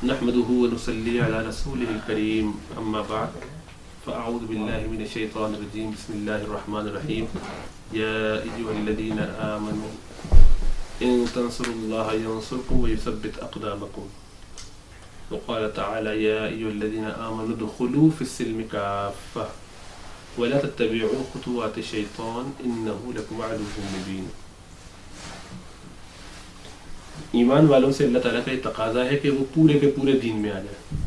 نحمده ونصلي على رسوله الكريم أما بعد فأعوذ بالله من الشيطان الرجيم بسم الله الرحمن الرحيم يا أيها الذين آمنوا إن تنصروا الله ينصركم ويثبت أقدامكم وقال تعالى يا أيها الذين آمنوا ادخلوا في السلم كافة ولا تتبعوا خطوات الشيطان إنه لكم عدو مبين. ایمان والوں سے اللہ تعالیٰ کا یہ تقاضا ہے کہ وہ پورے کے پورے دین میں آ جائے،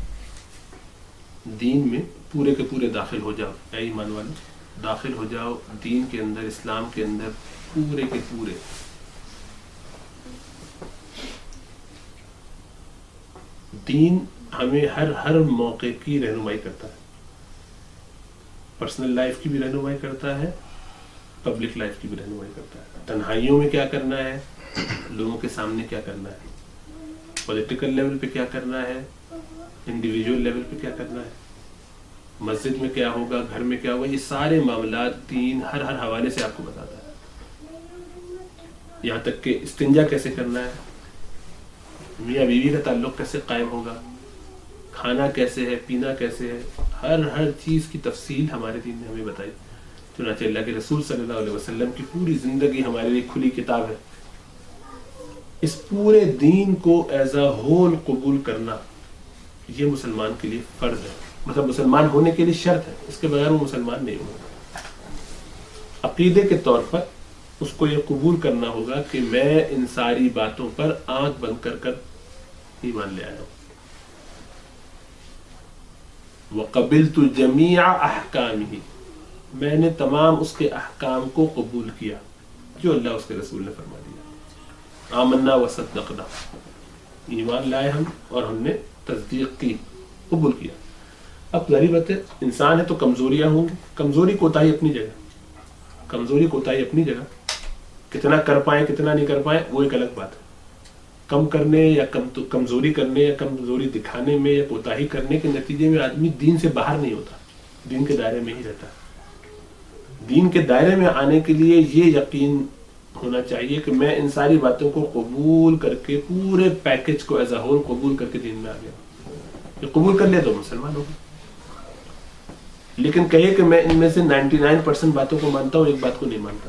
دین میں پورے کے پورے داخل ہو جاؤ. اے ایمان والوں داخل ہو جاؤ دین کے اندر، اسلام کے اندر پورے کے پورے. دین ہمیں ہر موقع کی رہنمائی کرتا ہے، پرسنل لائف کی بھی رہنمائی کرتا ہے، پبلک لائف کی بھی رہنمائی کرتا ہے. تنہائیوں میں کیا کرنا ہے، لوگوں کے سامنے کیا کرنا ہے، پولیٹیکل لیول پہ کیا کرنا ہے، انڈیویجول لیول پہ کیا کرنا ہے، مسجد میں کیا ہوگا، گھر میں کیا ہوگا، یہ سارے معاملات دین ہر حوالے سے آپ کو بتاتا ہے. یہاں تک کہ استنجا کیسے کرنا ہے، میاں بیوی کا تعلق کیسے قائم ہوگا، کھانا کیسے ہے، پینا کیسے ہے، ہر چیز کی تفصیل ہمارے دین نے ہمیں بتائی. چنانچہ اللہ کے رسول صلی اللہ علیہ وسلم کی پوری زندگی ہمارے لیے کھلی کتاب ہے. اس پورے دین کو ایز اے ہول قبول کرنا یہ مسلمان کے لیے فرض ہے، مطلب مسلمان ہونے کے لیے شرط ہے، اس کے بغیر وہ مسلمان نہیں ہوگا. عقیدے کے طور پر اس کو یہ قبول کرنا ہوگا کہ میں ان ساری باتوں پر آنکھ بند کر ایمان لے آیا ہوں. وَقَبِلْتُ جَمِيعَ أَحْكَامِهِ، میں نے تمام اس کے احکام کو قبول کیا جو اللہ اس کے رسول نے فرما دیا. آمنا وصدقنا، ایمان لائے ہم اور ہم نے تصدیق کی، قبول کیا. اب ظاہر بات ہے انسان ہے تو کمزوریاں ہوں گی، کمزوری کوتاہی اپنی جگہ، کتنا کر پائیں کتنا نہیں کر پائیں وہ ایک الگ بات ہے. کم کرنے یا کمزوری کرنے یا کمزوری دکھانے میں یا کوتاہی کرنے کے نتیجے میں آدمی دین سے باہر نہیں ہوتا، دین کے دائرے میں ہی رہتا ہے. دین کے دائرے میں آنے کے لیے یہ یقین ہونا چاہیے کہ میں ان ساری باتوں کو قبول کر کے پورے پیکج کو ایز اے ہول قبول کر کے دین میں آ گیا. یہ قبول کر لیا تو مسلمان ہوگا. لیکن کہے کہ میں ان میں سے 99% باتوں کو مانتا ہوں، ایک بات کو نہیں مانتا،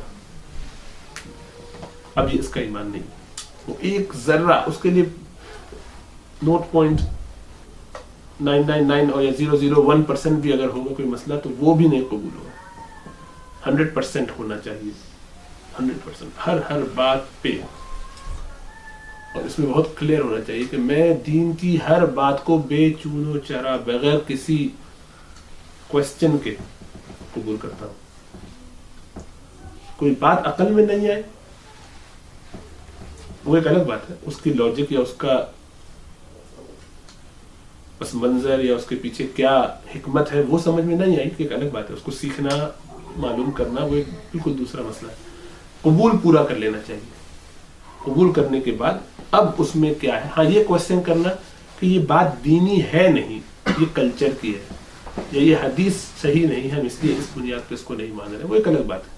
اب یہ اس کا ایمان نہیں. وہ ایک ذرہ اس کے لیے 0.999 اور یا 0.01% بھی اگر ہوگا کوئی مسئلہ تو وہ بھی نہیں قبول ہوگا. 100% ہونا چاہیے، 100% ہر بات پہ. اور اس میں بہت کلیئر ہونا چاہیے کہ میں دین کی ہر بات کو بے چون و چرا بغیر کسی کوشچن کے قبول کرتا ہوں. کوئی بات عقل میں نہیں آئے وہ ایک الگ بات ہے، اس کی لاجک یا اس کا پس منظر یا اس کے پیچھے کیا حکمت ہے وہ سمجھ میں نہیں آئی کہ ایک الگ بات ہے. اس کو سیکھنا معلوم کرنا وہ ایک بالکل دوسرا مسئلہ ہے. قبول پورا کر لینا چاہیے. قبول کرنے کے بعد اب اس میں کیا ہے، ہاں یہ کوشچن کرنا کہ یہ بات دینی ہے نہیں، یہ کلچر کی ہے، یا یہ حدیث صحیح نہیں ہے، ہم اس لیے اس بنیاد پہ اس کو نہیں مان رہے، وہ ایک الگ بات ہے.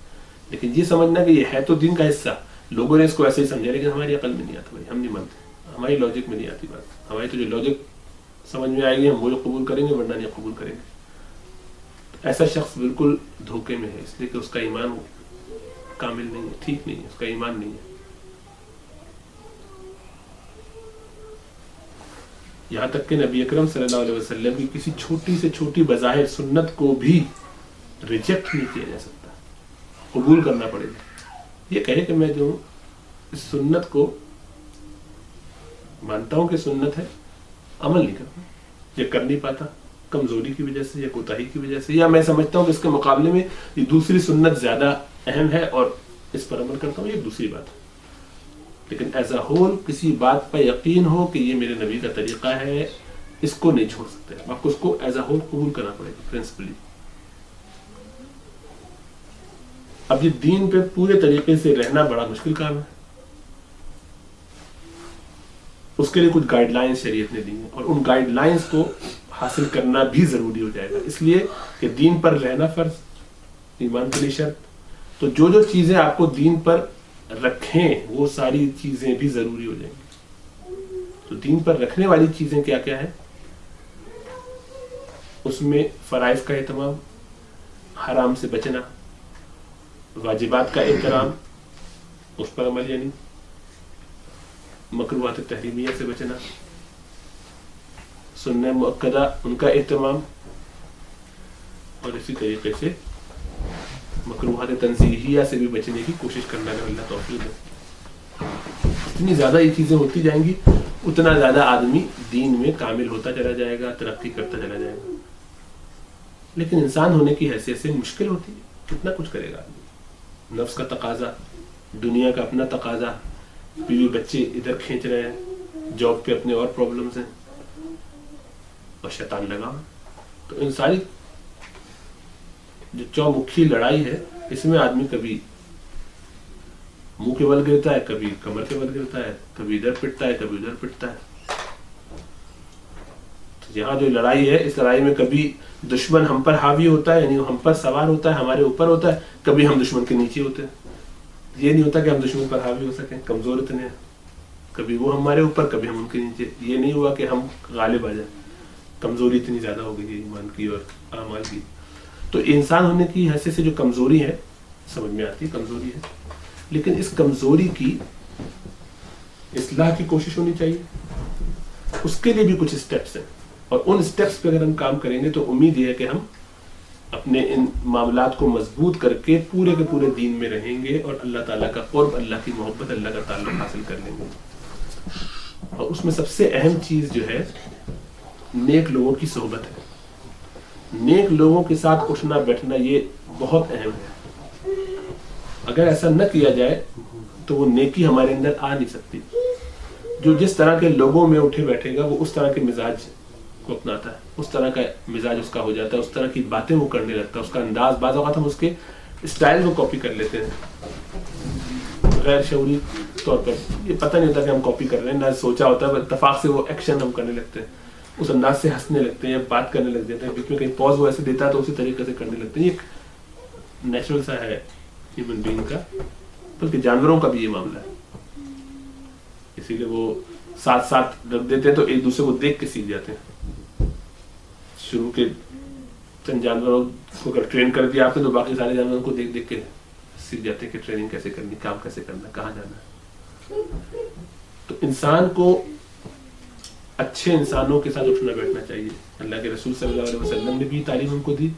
لیکن یہ سمجھنا کہ یہ ہے تو دین کا حصہ، لوگوں نے اس کو ایسے ہی سمجھا لیکن ہماری عقل میں نہیں آتا، بھائی ہم نہیں مانتے، ہماری لاجک میں نہیں آتی بات. ہماری تو جو لاجک سمجھ میں آئے گی ہم وہ قبول کریں گے، ورنہ نہیں قبول کریں گے. ایسا شخص بالکل دھوکے میں ہے، اس لیے کہ اس کا ایمان کامل نہیں ہے، ٹھیک نہیں ہے، اس کا ایمان نہیں ہے. یہاں تک کہ نبی اکرم صلی اللہ علیہ وسلم کی کسی چھوٹی سے چھوٹی بظاہر سنت کو بھی ریجیکٹ نہیں کیا جا سکتا، قبول کرنا پڑے گا. یہ کہے کہ میں جو اس سنت کو مانتا ہوں کہ سنت ہے، عمل نہیں کرتا، یہ کر نہیں پاتا کمزوری کی وجہ سے یا کوتاہی کی وجہ سے، یا میں سمجھتا ہوں کہ اس کے مقابلے میں یہ دوسری سنت زیادہ اہم ہے اور اس پر عمل کرتا ہوں، یہ دوسری بات ہے. لیکن ایز اے ہول کسی بات پر یقین ہو کہ یہ میرے نبی کا طریقہ ہے، اس کو نہیں چھوڑ سکتے، آپ کو اس کو ایز اے ہول قبول کرنا پڑے گا پرنسپلی. اب یہ دین پہ پورے طریقے سے رہنا بڑا مشکل کام ہے. اس کے لیے کچھ گائیڈ لائنز شریعت نے دی ہیں اور ان گائیڈ لائنز کو حاصل کرنا بھی ضروری ہو جائے گا، اس لیے کہ دین پر رہنا فرض، ایمان کے لیے شرط. تو جو چیزیں آپ کو دین پر رکھیں وہ ساری چیزیں بھی ضروری ہو جائیں گی. تو دین پر رکھنے والی چیزیں کیا کیا ہے؟ اس میں فرائض کا اہتمام، حرام سے بچنا، واجبات کا احترام، اس پر عمل، یعنی مکروہات تحریمیہ سے بچنا، سنن مؤکدہ ان کا اہتمام، اور اسی طریقے سے مکروہات تنزیہیہ سے بھی بچنے کی کوشش کرنا ہے. اللہ توفیق دے. اتنی زیادہ یہ چیزیں ہوتی جائیں گی اتنا زیادہ آدمی دین میں کامل ہوتا چلا جائے گا، ترقی کرتا چلا جائے گا. لیکن انسان ہونے کی حیثیت سے مشکل ہوتی ہے. کتنا کچھ کرے گا آدمی؟ نفس کا تقاضا، دنیا کا اپنا تقاضا، بیوی بچے ادھر کھینچ رہے ہیں، جاب پہ اپنے اور پرابلمز ہیں، اور شیطان لگا. تو ان ساری جو چومکھی لڑائی ہے اس میں آدمی کبھی منہ کے بل گرتا ہے، کبھی کمر کے بل گرتا ہے، کبھی ادھر پٹتا ہے، کبھی ادھر پٹتا ہے. تو یہاں جو لڑائی ہے اس لڑائی میں کبھی دشمن ہم پر حاوی ہوتا ہے، یعنی ہم پر سوار ہوتا ہے، ہمارے اوپر ہوتا ہے، کبھی ہم دشمن کے نیچے ہوتے ہیں. یہ نہیں ہوتا کہ ہم دشمن پر حاوی ہو سکیں، کمزور اتنے ہیں. کبھی وہ ہمارے اوپر، کبھی ہم ان کے نیچے. یہ نہیں ہوا کہ ہم غالب آ جائیں. کمزوری اتنی زیادہ ہو گئی ہے ایمان کی اور اعمال کی. تو انسان ہونے کی حیثیت سے جو کمزوری ہے سمجھ میں آتی ہے، کمزوری ہے. لیکن اس کمزوری کی اصلاح کی کوشش ہونی چاہیے. اس کے لیے بھی کچھ اسٹیپس ہیں، اور ان اسٹیپس پہ اگر ہم کام کریں گے تو امید یہ ہے کہ ہم اپنے ان معاملات کو مضبوط کر کے پورے کے پورے دین میں رہیں گے، اور اللہ تعالیٰ کا قرب، اللہ کی محبت، اللہ کا تعلق حاصل کر لیں گے. اور اس میں سب سے اہم چیز جو ہے نیک لوگوں کی صحبت ہے. نیک لوگوں کے ساتھ اٹھنا بیٹھنا یہ بہت اہم ہے. اگر ایسا نہ کیا جائے تو وہ نیکی ہمارے اندر آ نہیں سکتی. جو جس طرح کے لوگوں میں اٹھے بیٹھے گا وہ اس طرح کے مزاج کو اپناتا ہے، اس طرح کا مزاج اس کا ہو جاتا ہے، اس طرح کی باتیں وہ کرنے لگتا ہے، اس کا انداز. بعض اوقات ہم اس کے اسٹائل کو کاپی کر لیتے ہیں غیر شعوری طور پر. یہ پتہ نہیں ہوتا کہ ہم کاپی کر رہے ہیں، نہ سوچا ہوتا ہے، اتفاق سے وہ ایکشن ہم کرنے لگتے ہیں، اس انداز سے ہنسنے لگتے ہیں، بات کرنے لگ جاتے ہیں. بیچ میں کہیں پوز وہ ایسے دیتا ہے تو اسی طریقے سے کرنے لگتے ہیں. یہ ایک نیچرل سا ہے ہیومن بینگ کا، بلکہ جانوروں کا بھی یہ معاملہ ہے. اسی لیے وہ ساتھ ساتھ رکھ دیتے ہیں تو ایک دوسرے کو دیکھ کے سیکھ جاتے ہیں. شروع کے چند جانوروں کو اگر ٹرین کر دیا آپ نے تو باقی سارے جانوروں کو دیکھ دیکھ کے سیکھ جاتے ہیں کہ ٹریننگ کیسے کرنی، کام کیسے کرنا، کہاں جانا ہے. تو انسان کو اچھے انسانوں کے ساتھ اٹھنا بیٹھنا چاہیے. اللہ کے رسول صلی اللہ علیہ وسلم نے بھی تعلیم ہم کو دی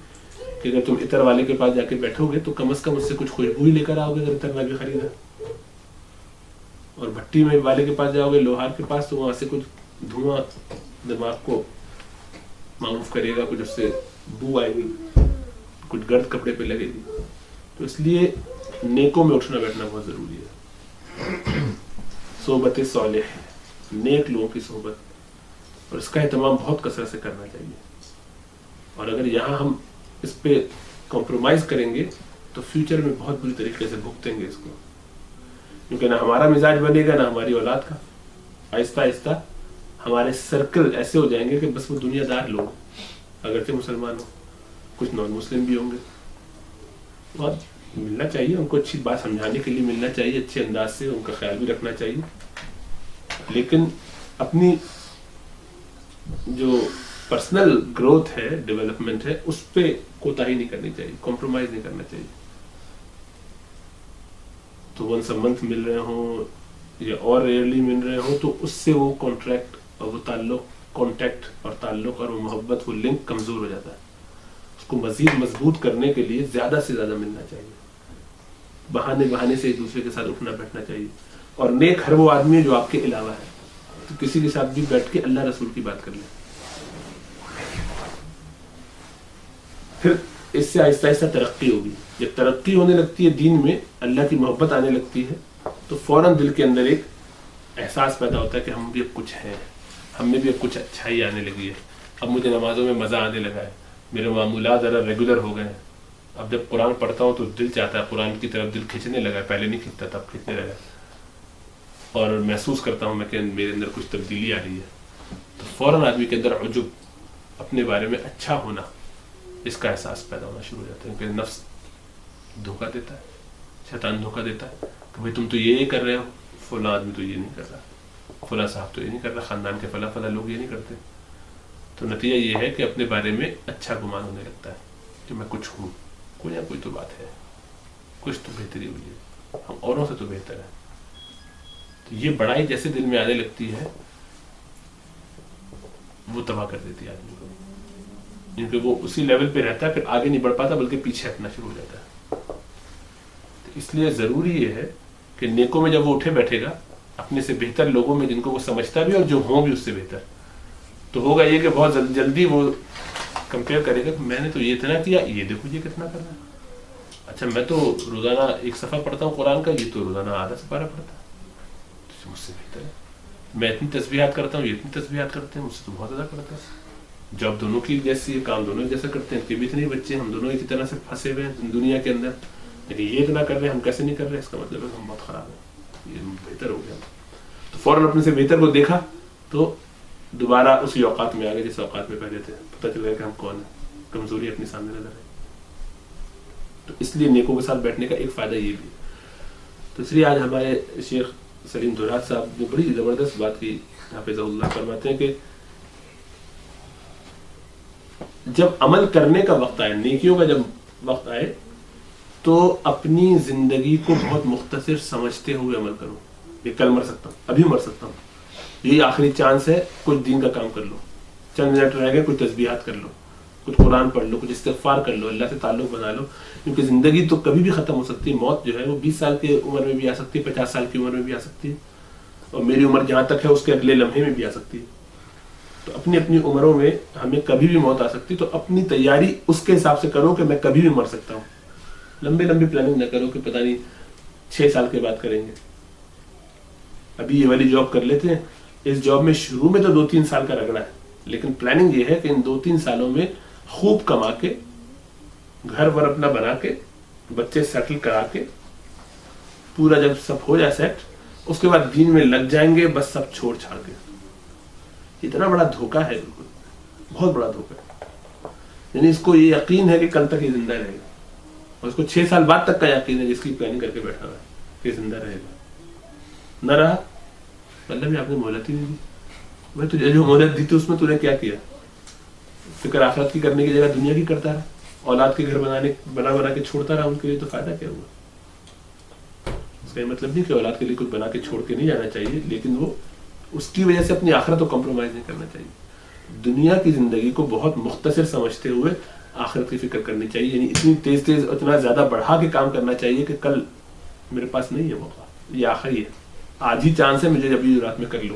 کہ اگر تم عطر والے کے پاس جا کے بیٹھو گے تو کم از کم اس سے کچھ خوشبو ہی لے کر آؤ گے. اگر عطر نہ بھی خریدا، اور بھٹی میں والے کے پاس جاؤ گے، لوہار کے پاس، تو وہاں سے کچھ دھواں دماغ کو معروف کرے گا، کچھ اس سے بو آئے گی، کچھ گرد کپڑے پہ لگے گی. تو اس لیے نیکوں میں اٹھنا بیٹھنا بہت ضروری ہے. صحبت صالح، نیک لوگوں کی صحبت، اور اس کا اہتمام بہت کثرت سے کرنا چاہیے. اور اگر یہاں ہم اس پہ کمپرومائز کریں گے تو فیوچر میں بہت بری طریقے سے بھگتیں گے اس کو، کیونکہ نہ ہمارا مزاج بنے گا نہ ہماری اولاد کا. آہستہ آہستہ ہمارے سرکل ایسے ہو جائیں گے کہ بس وہ دنیا دار لوگ، اگرچہ مسلمان ہوں، کچھ نان مسلم بھی ہوں گے. اور ملنا چاہیے ان کو، اچھی بات سمجھانے کے لیے ملنا چاہیے، اچھے انداز سے ان کا خیال بھی رکھنا چاہیے. لیکن اپنی جو پرسنل گروتھ ہے، ڈیولپمنٹ ہے، اس پہ کوتاہی نہیں کرنی چاہیے، کمپرومائز نہیں کرنا چاہیے. تو ونس اے منتھ مل رہے ہوں یا اور ریئرلی مل رہے ہوں تو اس سے وہ کانٹریکٹ اور وہ کانٹیکٹ اور تعلق اور وہ محبت، وہ لنک کمزور ہو جاتا ہے. اس کو مزید مضبوط کرنے کے لیے زیادہ سے زیادہ ملنا چاہیے، بہانے سے ایک دوسرے کے ساتھ اٹھنا بیٹھنا چاہیے. اور نیک ہر وہ آدمی ہے جو آپ کے علاوہ ہے، تو کسی کے ساتھ بھی بیٹھ کے اللہ رسول کی بات کر لیں. پھر اس سے آہستہ آہستہ ترقی ہوگی. جب ترقی ہونے لگتی ہے دین میں، اللہ کی محبت آنے لگتی ہے، تو فوراً دل کے اندر ایک احساس پیدا ہوتا ہے کہ ہم بھی اب کچھ ہیں، ہم میں بھی اب کچھ اچھائی آنے لگی ہے. اب مجھے نمازوں میں مزہ آنے لگا ہے، میرے معمولات ذرا ریگولر ہو گئے ہیں. اب جب قرآن پڑھتا ہوں تو دل چاہتا ہے، قرآن کی طرف دل کھینچنے لگا ہے. پہلے نہیں کھینچتا تھا، اب کھینچنے لگا. اور محسوس کرتا ہوں میں کہ میرے اندر کچھ تبدیلی آ رہی ہے. تو فوراً آدمی کے اندر عجب، اپنے بارے میں اچھا ہونا، اس کا احساس پیدا ہونا شروع ہو جاتا ہے. کہ نفس دھوکہ دیتا ہے، شیطان دھوکہ دیتا ہے کہ بھائی تم تو یہ کر رہے ہو، فلاں آدمی تو یہ نہیں کر رہا. فلاں صاحب تو یہ نہیں کر رہا، خاندان کے فلاں فلاں لوگ یہ نہیں کرتے. تو نتیجہ یہ ہے کہ اپنے بارے میں اچھا گمان ہونے لگتا ہے کہ میں کچھ ہوں، کوئی نہ کوئی تو بات ہے، کچھ تو بہتری ہوئی ہے، ہم اوروں سے تو بہتر ہے. تو یہ بڑائی جیسے دل میں آنے لگتی ہے وہ تباہ کر دیتی ہے آدمی کو، کیونکہ وہ اسی لیول پہ رہتا ہے، پھر آگے نہیں بڑھ پاتا بلکہ پیچھے ہٹنا شروع ہو جاتا ہے. تو اس لیے ضروری یہ ہے کہ نیکوں میں جب وہ اٹھے بیٹھے گا، اپنے سے بہتر لوگوں میں جن کو وہ سمجھتا بھی اور جو ہوں بھی اس سے بہتر، تو ہوگا یہ کہ بہت جلدی وہ کمپیئر کرے گا کہ میں نے تو یہ اتنا کیا، یہ دیکھو یہ کتنا کر رہا ہے. اچھا میں تو روزانہ 1 صفحہ پڑھتا ہوں قرآن کا، یہ تو روزانہ آدھا سپارہ پڑھتا ہے، تو مجھ سے بہتر ہے. میں اتنی تسبیحات کرتا ہوں، یہ اتنی تسبیحات کرتے ہیں، مجھ سے تو بہت زیادہ کرتا ہے. جاب دونوں کی جیسی ہے، کام دونوں جیسا کرتے ہیں، ان کے بھی اتنے بچے، ہم دونوں ایک طرح سے پھنسے ہوئے ہیں دنیا کے اندر، لیکن یہ اتنا کر رہے ہیں، ہم کیسے نہیں کر رہے؟ اس کا مطلب ہے ہم بہت خراب ہیں، یہ بہتر ہو گیا. تو فوراً اپنے سے بہتر کو دیکھا تو دوبارہ اسی اوقات میں آ گئے جس اوقات میں پہلے تھے. پتہ چل گیا کہ ہم کون ہیں، کمزوری اپنے سامنے نظر ہے. تو اس لیے نیکوں کے ساتھ بیٹھنے کا ایک فائدہ یہ بھی. تو اس لیے آج ہمارے شیخ سلیم دھراج صاحب نے بڑی زبردست بات کی، حافظ اللہ، فرماتے ہیں کہ جب عمل کرنے کا وقت آئے، نیکیوں کا جب وقت آئے، تو اپنی زندگی کو بہت مختصر سمجھتے ہوئے عمل کرو. یہ کل مر سکتا ہوں، ابھی مر سکتا ہوں، یہی آخری چانس ہے، کچھ دین کا کام کر لو، چند منٹ رہ گئے، کچھ تسبیحات کر لو، کچھ قرآن پڑھ لو، کچھ استغفار کر لو، اللہ سے تعلق بنا لو. کیونکہ زندگی تو کبھی بھی ختم ہو سکتی ہے. موت جو ہے وہ 20 سال کی عمر میں بھی آ سکتی ہے، 50 سال کی عمر میں بھی آ سکتی ہے، اور میری عمر جہاں تک ہے اس کے اگلے لمحے میں بھی آ سکتی ہے. تو اپنی اپنی عمروں میں ہمیں کبھی بھی موت آ سکتی، تو اپنی تیاری اس کے حساب سے کرو کہ میں کبھی بھی مر سکتا ہوں. لمبی پلاننگ نہ کرو کہ پتہ نہیں 6 سال کے بعد کریں گے. ابھی یہ والی جاب کر لیتے ہیں، اس جاب میں شروع میں تو 2-3 سال کا رگڑا ہے، لیکن پلاننگ یہ ہے کہ ان 2-3 سالوں میں خوب کما کے، گھر ور اپنا بنا کے، بچے سیٹل کرا کے، پورا جب سب ہو جائے سیٹ، اس کے بعد دین میں لگ جائیں گے، بس سب چھوڑ چھاڑ کے. اتنا بڑا دھوکہ ہے، بالکل بہت بڑا دھوکہ ہے. یعنی اس کو یہ یقین ہے کہ کل تک یہ زندہ رہے گا، اور اس کو 6 سال بعد تک کا یقین ہے جس کی پلاننگ کر کے بیٹھا ہوا ہے کہ زندہ رہے گا. نہ رہا، اللہ بھی آپ نے مہلت ہی نہیں دی. بھائی تجھے جو مہلت دی تھی اس میں تو نے کیا کیا؟ فکر آخرت کی کرنے کی جگہ دنیا کی کرتا رہا، اولاد کے گھر بنا کے چھوڑتا رہا. ان کے لیے تو فائدہ کیا ہوا؟ اس کا یہ مطلب نہیں کہ اولاد کے لیے کچھ بنا کے چھوڑ کے نہیں جانا چاہیے، لیکن وہ اس کی وجہ سے اپنی آخرت کو کمپرومائز نہیں کرنا چاہیے. دنیا کی زندگی کو بہت مختصر سمجھتے ہوئے آخرت کی فکر کرنی چاہیے. یعنی اتنی تیز اتنا زیادہ بڑھا کے کام کرنا چاہیے کہ کل میرے پاس نہیں ہے موقع، یہ آخری ہے، آج ہی چانس ہے، مجھے ابھی رات میں کر لو.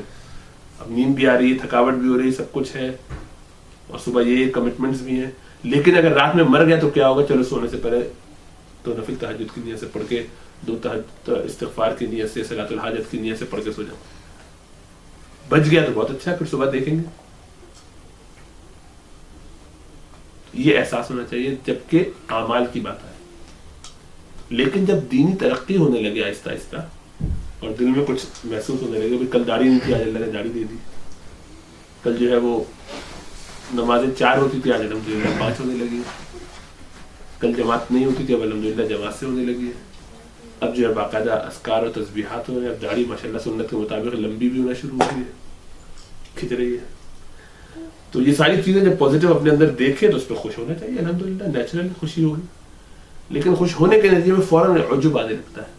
اب نیند بھی آ رہی ہے، تھکاوٹ بھی ہو رہی ہے، سب کچھ ہے، اور صبح یہ کمٹمنٹس بھی ہیں. لیکن اگر رات میں مر گیا تو کیا ہوگا؟ چلو سونے سے پہلے تو نفل تہجد کی نیت سے پڑھ کے، 2 استغفار کی نیت سے، صلاۃ الحاجت کی نیت سے پڑھ کے سو جاؤ. بچ گیا تو بہت اچھا، پھر صبح دیکھیں گے. یہ احساس ہونا چاہیے جبکہ اعمال کی بات آئے. لیکن جب دینی ترقی ہونے لگے آہستہ آہستہ، اور دل میں کچھ محسوس ہونے لگے، کل داڑھی نہیں تھی، آج اللہ نے داڑھی دے دی. کل جو ہے وہ نمازیں 4 ہوتی تھی، آج الحمدللہ 5 ہونے لگی. کل جماعت نہیں ہوتی تھی، اب الحمدللہ جماعت سے ہونے لگی ہے. اب جو ہے باقاعدہ اذکار اور تسبیحات ہو رہے ہیں. اب داڑھی ماشاءاللہ سنت کے مطابق لمبی بھی ہونا شروع ہو گئی ہے، کھچ رہی ہے. تو یہ ساری چیزیں جب پازیٹیو اپنے اندر دیکھیں تو اس پہ خوش ہونا چاہیے. الحمدللہ نیچرلی خوشی ہوگی. لیکن خوش ہونے کے نتیجے میں فوراً عجب آنے لگتا ہے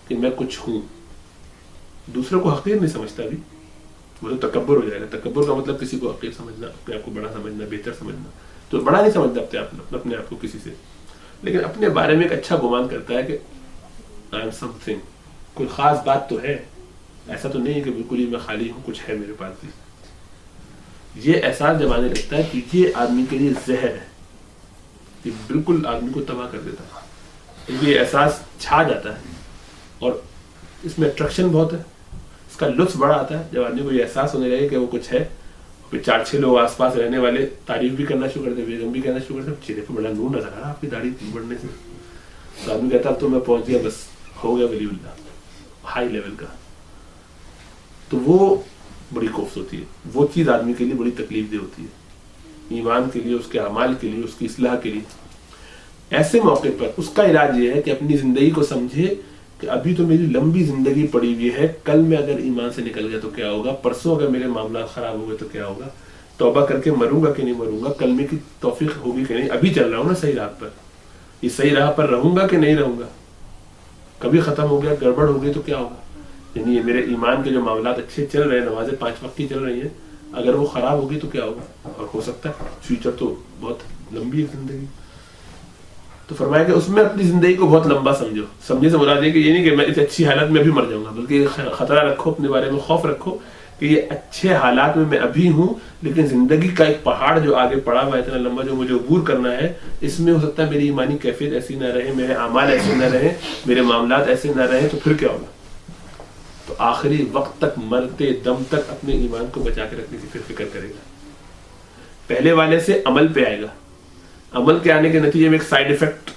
کہ میں کچھ ہوں. دوسروں کو حقیر نہیں سمجھتا بھی، وہ تو تکبر ہو جائے گا. تکبر کا مطلب کسی کو حقیر سمجھنا، اپنے آپ کو بڑا سمجھنا، بہتر سمجھنا. تو بڑا نہیں سمجھتا اپنے آپ کو کسی سے، لیکن اپنے بارے میں ایک اچھا گمان کرتا ہے کہ I am something، کوئی خاص بات تو ہے، ایسا تو نہیں ہے کہ بالکل ہی میں خالی ہوں، کچھ ہے میرے پاس بھی. یہ احساس جب آنے لگتا ہے کہ یہ آدمی کے لیے زہر ہے، یہ بالکل آدمی کو تباہ کر دیتا ہے. یہ احساس چھا جاتا ہے، اور اس میں اٹریکشن بہت ہے، اس کا لطف بڑا آتا ہے جب آدمی کو یہ احساس ہونے لگے کہ وہ کچھ ہے. پھر 4-6 لوگ آس پاس رہنے والے تعریف بھی کرنا شروع کرتے، بیگم بھی کہنا شروع کرتے، چہرے پہ بڑا نور نظر آ رہا آپ کی داڑھی بڑھنے سے. تو آدمی کہتا اب تو میں پہنچ گیا، بس ہو گیا ولی اللہ، ہائی لیول کا. تو وہ بڑی کوفت ہوتی ہے، وہ چیز آدمی کے لیے بڑی تکلیف دہ ہوتی ہے، ایمان کے لیے، اس کے اعمال کے لیے، اس کی اصلاح کے لیے. ایسے موقع پر اس کا علاج یہ ہے کہ اپنی زندگی کو سمجھے کہ ابھی تو میری لمبی زندگی پڑی ہوئی ہے, کل میں اگر ایمان سے نکل گیا تو کیا ہوگا, پرسوں اگر میرے معاملات خراب ہو گئے تو کیا ہوگا, توبہ کر کے مروں گا کہ نہیں مروں گا, کلمے کی توفیق ہوگی کہ نہیں, ابھی چل رہا ہوں نا صحیح راہ پر, یہ صحیح راہ پر رہوں گا کہ نہیں رہوں گا, کبھی ختم ہو گیا گڑبڑ ہو گئی تو کیا ہوگا. یعنی یہ میرے ایمان کے جو معاملات اچھے چل رہے ہیں, نمازیں 5 وقت کی چل رہی ہیں, اگر وہ خراب ہوگی تو کیا ہوگا, اور ہو سکتا ہے فیوچر تو بہت لمبی ہے زندگی. تو فرمایا کہ اس میں اپنی زندگی کو بہت لمبا سمجھو. سمجھے سے مراد یہ کہ یہ نہیں کہ میں اس اچھی حالت میں ابھی مر جاؤں گا, بلکہ خطرہ رکھو اپنے بارے میں, خوف رکھو کہ یہ اچھے حالات میں ابھی ہوں, لیکن زندگی کا ایک پہاڑ جو آگے پڑا ہوا ہے اتنا لمبا جو مجھے عبور کرنا ہے, اس میں ہو سکتا ہے میری ایمانی کیفیت ایسی نہ رہے, میرے اعمال ایسے نہ رہے, میرے معاملات ایسے نہ رہے, تو پھر کیا ہوگا. تو آخری وقت تک, مرتے دم تک اپنے ایمان کو بچا کے رکھنے کی پھر فکر کرے گا. پہلے والے سے عمل پہ آئے گا, عمل کے آنے کے نتیجے میں ایک سائیڈ ایفیکٹ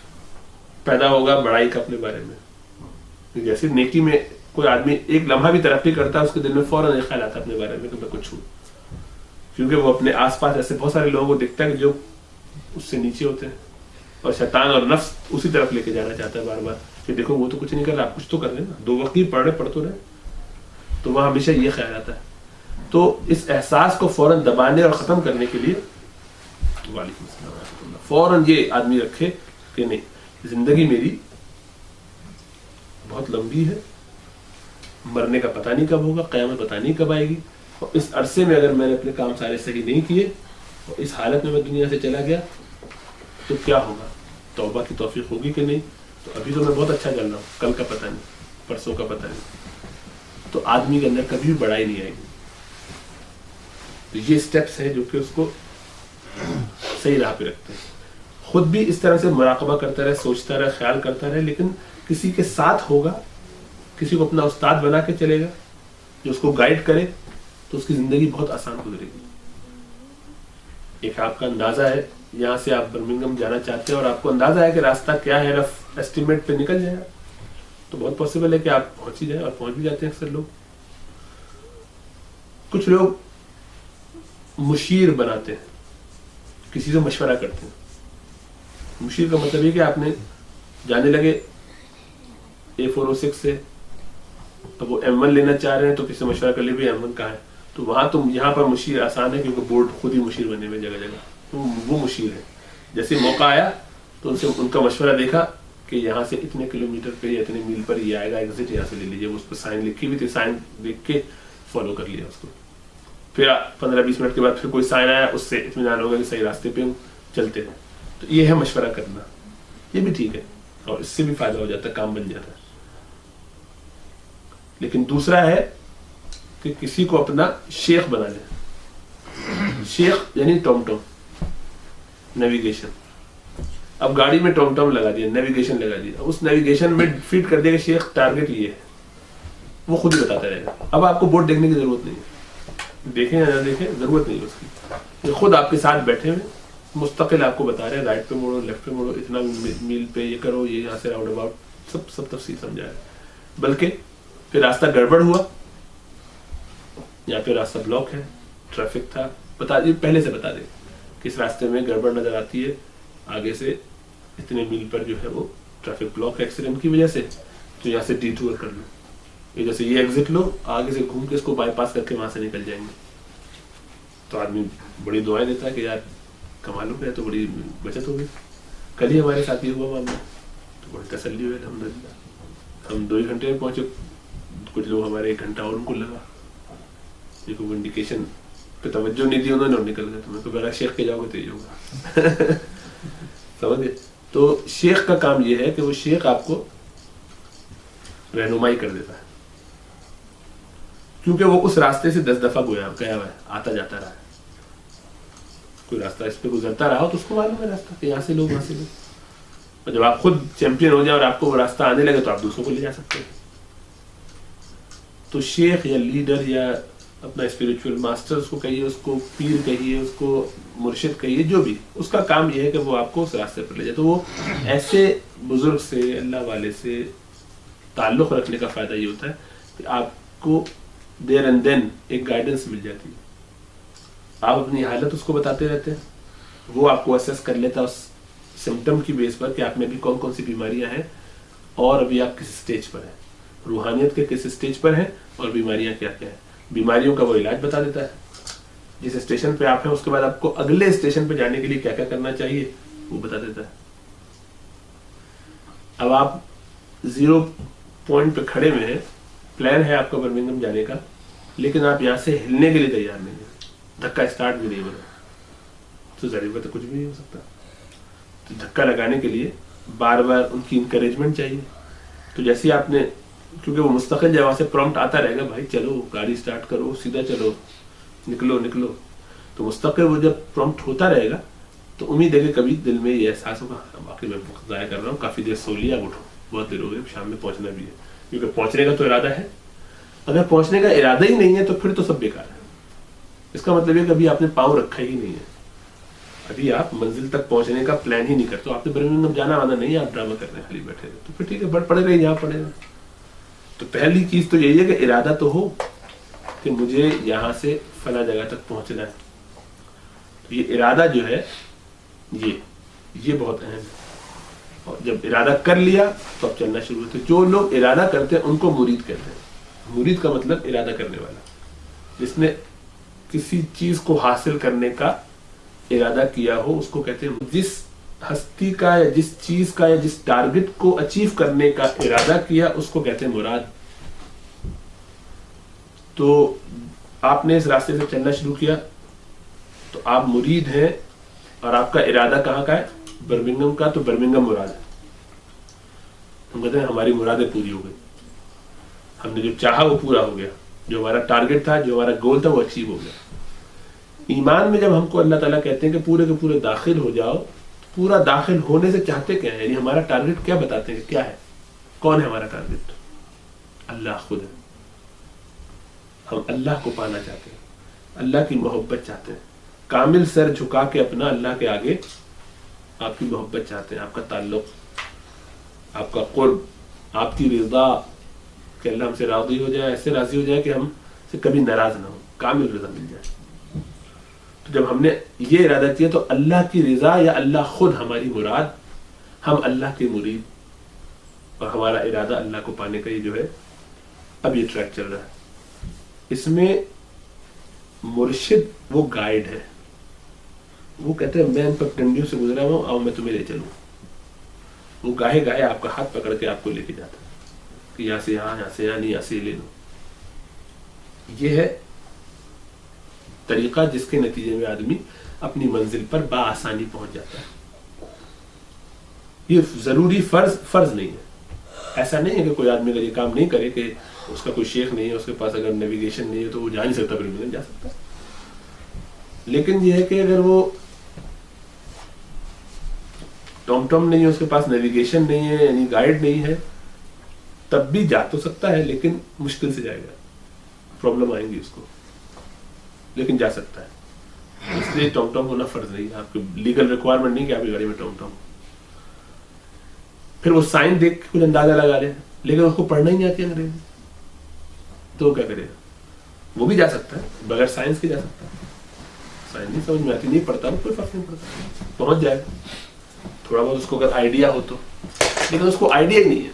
پیدا ہوگا بڑائی کا اپنے بارے میں. جیسے نیکی میں کوئی آدمی ایک لمحہ بھی ترقی کرتا ہے, اس کے دل میں فوراً یہ خیال آتا ہے اپنے بارے میں کہ میں کچھ ہوں, کیونکہ وہ اپنے آس پاس ایسے بہت سارے لوگوں کو دیکھتا ہے کہ جو اس سے نیچے ہوتے ہیں, اور شیطان اور نفس اسی طرف لے کے جانا چاہتا ہے بار بار کہ دیکھو وہ تو کچھ نہیں کر رہا, آپ کچھ تو کر رہے ہیں نا, 2 وقت ہی پڑھ تو رہے. تو وہاں ہمیشہ یہ خیال آتا ہے. تو اس احساس کو فوراً دبانے اور ختم کرنے کے لیے وعلیکم السلام ورحمۃ اللہ, فوراً یہ آدمی رکھے کہ نہیں, زندگی میری بہت لمبی ہے, مرنے کا پتہ نہیں کب ہوگا, قیامت پتہ نہیں کب آئے گی, اور اس عرصے میں اگر میں نے اپنے کام سارے صحیح نہیں کیے اور اس حالت میں دنیا سے چلا گیا تو کیا ہوگا, توبہ کی توفیق ہوگی کہ نہیں. تو ابھی تو میں بہت اچھا چل رہا ہوں, کل کا پتہ نہیں, پرسوں کا پتہ نہیں. تو آدمی کے اندر کبھی بھی بڑائی نہیں آئے گی. تو یہ سٹیپس ہیں جو کہ اس کو صحیح راہ پہ رکھتے ہیں. خود بھی اس طرح سے مراقبہ کرتا رہے, سوچتا رہے, خیال کرتا رہے, لیکن کسی کے ساتھ ہوگا, کسی کو اپنا استاد بنا کے چلے گا جو اس کو گائیڈ کرے, تو اس کی زندگی بہت آسان گزرے گی. ایک آپ کا اندازہ ہے, یہاں سے آپ برمنگھم جانا چاہتے ہیں اور آپ کو اندازہ ہے کہ راستہ کیا ہے, رف ایسٹیمیٹ پہ نکل جائے گا, تو بہت پاسبل ہے کہ آپ پہنچ ہی جائیں, اور پہنچ بھی جاتے ہیں اکثر لوگ. کچھ لوگ مشیر بناتے ہیں, کسی سے مشورہ کرتے ہیں. مشیر کا مطلب یہ کہ آپ نے جانے لگے A406 سے, اب وہ M1 لینا چاہ رہے ہیں تو کسی سے مشورہ کر لیے M1 کہاں ہے, تو وہاں تم یہاں پر مشیر آسان ہے کیونکہ بورڈ خود ہی مشیر بنے ہوئے جگہ جگہ, تو وہ مشیر ہے. جیسے موقع آیا تو ان سے ان کا مشورہ دیکھا کہ یہاں سے اتنے کلومیٹر پہ یا اتنے میل پر یہ آئے گا, ایگزٹ یہاں سے لے لیجیے. اس پہ سائن لکھی ہوئی تھی, سائن دیکھ کے فالو کر لیا اس کو. پھر 15-20 منٹ کے بعد پھر کوئی سائن آیا, اس سے اطمینان ہوگا کہ صحیح راستے پہ ہوں, چلتے ہیں. تو یہ ہے مشورہ کرنا, یہ بھی ٹھیک ہے اور اس سے بھی فائدہ ہو جاتا ہے, کام بن جاتا ہے. لیکن دوسرا ہے کہ کسی کو اپنا شیخ بنا لے. شیخ یعنی ٹوم ٹوم, نیویگیشن. اب گاڑی میں ٹوم ٹوم لگا دیا, نیویگیشن لگا دیا, اس نیویگیشن میں فیڈ کر دیا کہ شیخ ٹارگیٹ یہ ہے, وہ خود ہی بتاتا رہے گا. اب آپ کو بورڈ دیکھنے کی ضرورت نہیں ہے, دیکھیں یا نہ دیکھیں ضرورت نہیں ہے اس کی, یہ خود آپ کے ساتھ بیٹھے ہوئے مستقل آپ کو بتا رہے ہیں, رائٹ پہ موڑو, لیفٹ پہ موڑو, اتنا میل پہ یہ کرو, یہ یہاں سے راؤنڈ اباؤٹ, سب تفصیل سمجھا ہے. بلکہ پھر راستہ گڑبڑ ہوا یا پھر راستہ بلاک ہے, ٹریفک تھا, بتا دیے, پہلے سے بتا دیں کس راستے میں گڑبڑ نظر آتی ہے, آگے سے اتنے میل پر جو ہے وہ ٹریفک بلاک ہے ایکسیڈنٹ کی وجہ سے, تو یہاں سے ڈی ٹور کر لو, یہ جیسے یہ ایگزٹ لو, آگے سے گھوم کے اس کو بائی پاس کر کے وہاں سے نکل جائیں گے. تو آدمی بڑی دعائیں دیتا ہے کہ یار کمال ہو گیا, تو بڑی بچت ہو گئی. کل ہی ہمارے ساتھ یہ ہوا معاملہ, تو بڑی تسلی ہوئی الحمدللہ. ہم 2 گھنٹے میں پہنچے, کچھ لوگ ہمارے 1 گھنٹہ اور ان کو لگا. یہ کوئی انڈیکیشن پہ توجہ نہیں دی انہوں نے اور نکل گئے. تو میں تو بغیر شیخ کے جاؤ گے تو یہ ہوگا. سمجھ گئے. تو شیخ کا کام یہ ہے کہ وہ شیخ آپ کو رہنمائی کر دیتا ہے, کیونکہ وہ اس راستے سے 10 دفعہ گیا ہوا ہے, آتا جاتا رہا ہے. کوئی راستہ اس پہ گزرتا رہا ہو تو اس کو معلوم ہے راستہ کہ یہاں سے لوگ وہاں سے لوگ. اور جب آپ خود چیمپئن ہو جائیں اور آپ کو وہ راستہ آنے لگے تو آپ دوسروں کو لے جا سکتے ہیں. تو شیخ یا لیڈر یا اپنا اسپریچول ماسٹر اس کو کہیے, اس کو پیر کہیے, اس کو مرشد کہیے, جو بھی, اس کا کام یہ ہے کہ وہ آپ کو اس راستے پر لے جائے. تو وہ ایسے بزرگ سے, اللہ والے سے تعلق رکھنے کا فائدہ یہ ہوتا ہے کہ آپ کو دیر اینڈ دین ایک گائیڈنس مل جاتی ہے. آپ اپنی حالت اس کو بتاتے رہتے ہیں, وہ آپ کو اسیس کر لیتا ہے اس سمٹم کی بیس پر کہ آپ میں بھی کون کون سی بیماریاں ہیں, اور ابھی آپ کس اسٹیج پر ہیں, روحانیت کے کس اسٹیج پر ہیں, اور بیماریاں کیا کیا ہیں. بیماریوں کا وہ علاج بتا دیتا ہے. جس اسٹیشن پہ آپ ہیں اس کے بعد آپ کو اگلے اسٹیشن پہ جانے کے لیے کیا کیا کرنا چاہیے وہ بتا دیتا ہے. اب آپ 0 پوائنٹ پہ کھڑے ہوئے ہیں, پلان ہے آپ کا برمنگھم جانے کا, لیکن آپ یہاں سے ہلنے کے لیے تیار نہیں ہیں, دھکا اسٹارٹ بھی نہیں ہو رہا, تو ظاہر بات ہے کچھ بھی نہیں ہو سکتا. تو دھکا لگانے کے لیے بار بار ان کی انکریجمنٹ چاہیے. تو جیسے آپ نے, کیونکہ وہ مستقل جب وہاں سے پرومپٹ آتا رہے گا, بھائی چلو گاڑی اسٹارٹ کرو, سیدھا چلو, نکلو نکلو, تو مستقل وہ جب پرومپٹ ہوتا رہے گا تو امید ہے کہ کبھی دل میں یہ احساس ہوگا باقی میں وقت ضائع کر رہا ہوں, کافی دیر سو لیا, اٹھو, بہت دیر ہو گئی, شام میں پہنچنا بھی ہے. کیونکہ پہنچنے کا تو ارادہ ہے. اگر پہنچنے کا ارادہ ہی نہیں ہے تو پھر تو سب بیکار ہے. اس کا مطلب یہ کہ ابھی آپ نے پاؤں رکھا ہی نہیں ہے, ابھی آپ منزل تک پہنچنے کا پلان ہی نہیں کرتے. آپ نے برمنگھم جانا وانا نہیں ہے, آپ ڈرامہ کر رہے ہیں, خالی بیٹھے رہے, تو پھر ٹھیک ہے, پڑے رہے جہاں پڑے رہے. تو پہلی چیز تو یہی ہے کہ ارادہ تو ہو کہ مجھے یہاں سے فلاں جگہ تک پہنچنا ہے. تو یہ ارادہ جو ہے یہ بہت اہم ہے. اور جب ارادہ کر لیا تو اب چلنا شروع ہوتا ہے. جو لوگ ارادہ کرتے ہیں ان کو مرید کہتے ہیں. مرید کا مطلب ارادہ کرنے والا, جس نے کسی چیز کو حاصل کرنے کا ارادہ کیا ہو اس کو کہتے ہیں. جس ہستی کا یا جس چیز کا یا جس ٹارگٹ کو اچیو کرنے کا ارادہ کیا اس کو کہتے ہیں مراد. تو آپ نے اس راستے سے چلنا شروع کیا تو آپ مرید ہیں, اور آپ کا ارادہ کہاں کا ہے, برمنگھم کا, تو برمنگھم مراد ہے. ہم کہتے ہیں ہماری مرادیں پوری ہو گئی, ہم نے جو چاہا وہ پورا ہو گیا, جو ہمارا ٹارگٹ تھا, جو ہمارا گول تھا وہ اچیو ہو گیا. ایمان میں جب ہم کو اللہ تعالیٰ کہتے ہیں کہ پورے کے پورے داخل ہو جاؤ, پورا داخل ہونے سے چاہتے کیا ہیں, یعنی ہمارا ٹارگٹ کیا بتاتے ہیں, کیا ہے, کون ہے ہمارا ٹارگٹ, اللہ خود ہے. ہم اللہ کو پانا چاہتے ہیں, اللہ کی محبت چاہتے ہیں, کامل سر جھکا کے اپنا اللہ کے آگے آپ کی محبت چاہتے ہیں, آپ کا تعلق, آپ کا قرب, آپ کی رضا, کہ اللہ ہم سے راضی ہو جائے, ایسے راضی ہو جائے کہ ہم سے کبھی ناراض نہ ہو, کامل رضا مل جائے. تو جب ہم نے یہ ارادہ کیا تو اللہ کی رضا یا اللہ خود ہماری مراد, ہم اللہ کے مرید, اور ہمارا ارادہ اللہ کو پانے کا یہ جو ہے اب یہ ٹریک چل رہا ہے. اس میں مرشد وہ گائیڈ ہے, وہ کہتے ہیں میں ان پگڈنڈیوں سے گزرا ہوں, آؤ میں تمہیں لے چلوں. وہ گاہے گاہے آپ کا ہاتھ پکڑ کے آپ کو لے کے جاتا ہے کہ یہاں سے یہاں, یہاں سے یہاں, نہیں یہاں سے لے لو. یہ ہے طریقہ جس کے نتیجے میں آدمی اپنی منزل پر بآسانی پہنچ جاتا ہے. یہ ضروری فرض نہیں ہے. ایسا نہیں ہے کہ کوئی آدمی اگر یہ کام نہیں کرے, کہ اس کا کوئی شیخ نہیں ہے, اس کے پاس اگر نیویگیشن نہیں ہے تو وہ جا نہیں سکتا, برمنگھم جا سکتا. لیکن یہ ہے کہ اگر وہ ٹام ٹام نہیں ہے, اس کے پاس نیویگیشن نہیں ہے, یعنی گائیڈ نہیں ہے, تب بھی جا تو سکتا ہے, لیکن مشکل سے جائے گا, پرابلم آئیں گی اس کو, لیکن جا سکتا ہے. اس لیے ٹام ٹام ہونا فرض نہیں ہے, آپ کی لیگل ریکوائرمنٹ نہیں کہ آپ کی گاڑی میں ٹام ٹام. پھر وہ سائن دیکھ کے کچھ اندازہ لگا لے, لیکن اس کو پڑھنا ہی نہیں آتی انگریزی, تو وہ کیا کرے گا؟ وہ بھی جا سکتا ہے, بغیر سائنس کے جا سکتا ہے. سائنس نہیں سمجھ میں آتی, نہیں پڑھتا, کوئی فرق نہیں پڑتا, پہنچ جائے گا. تھوڑا بہت اس کو اگر آئیڈیا ہو تو, لیکن اس کو آئیڈیا ہی نہیں ہے,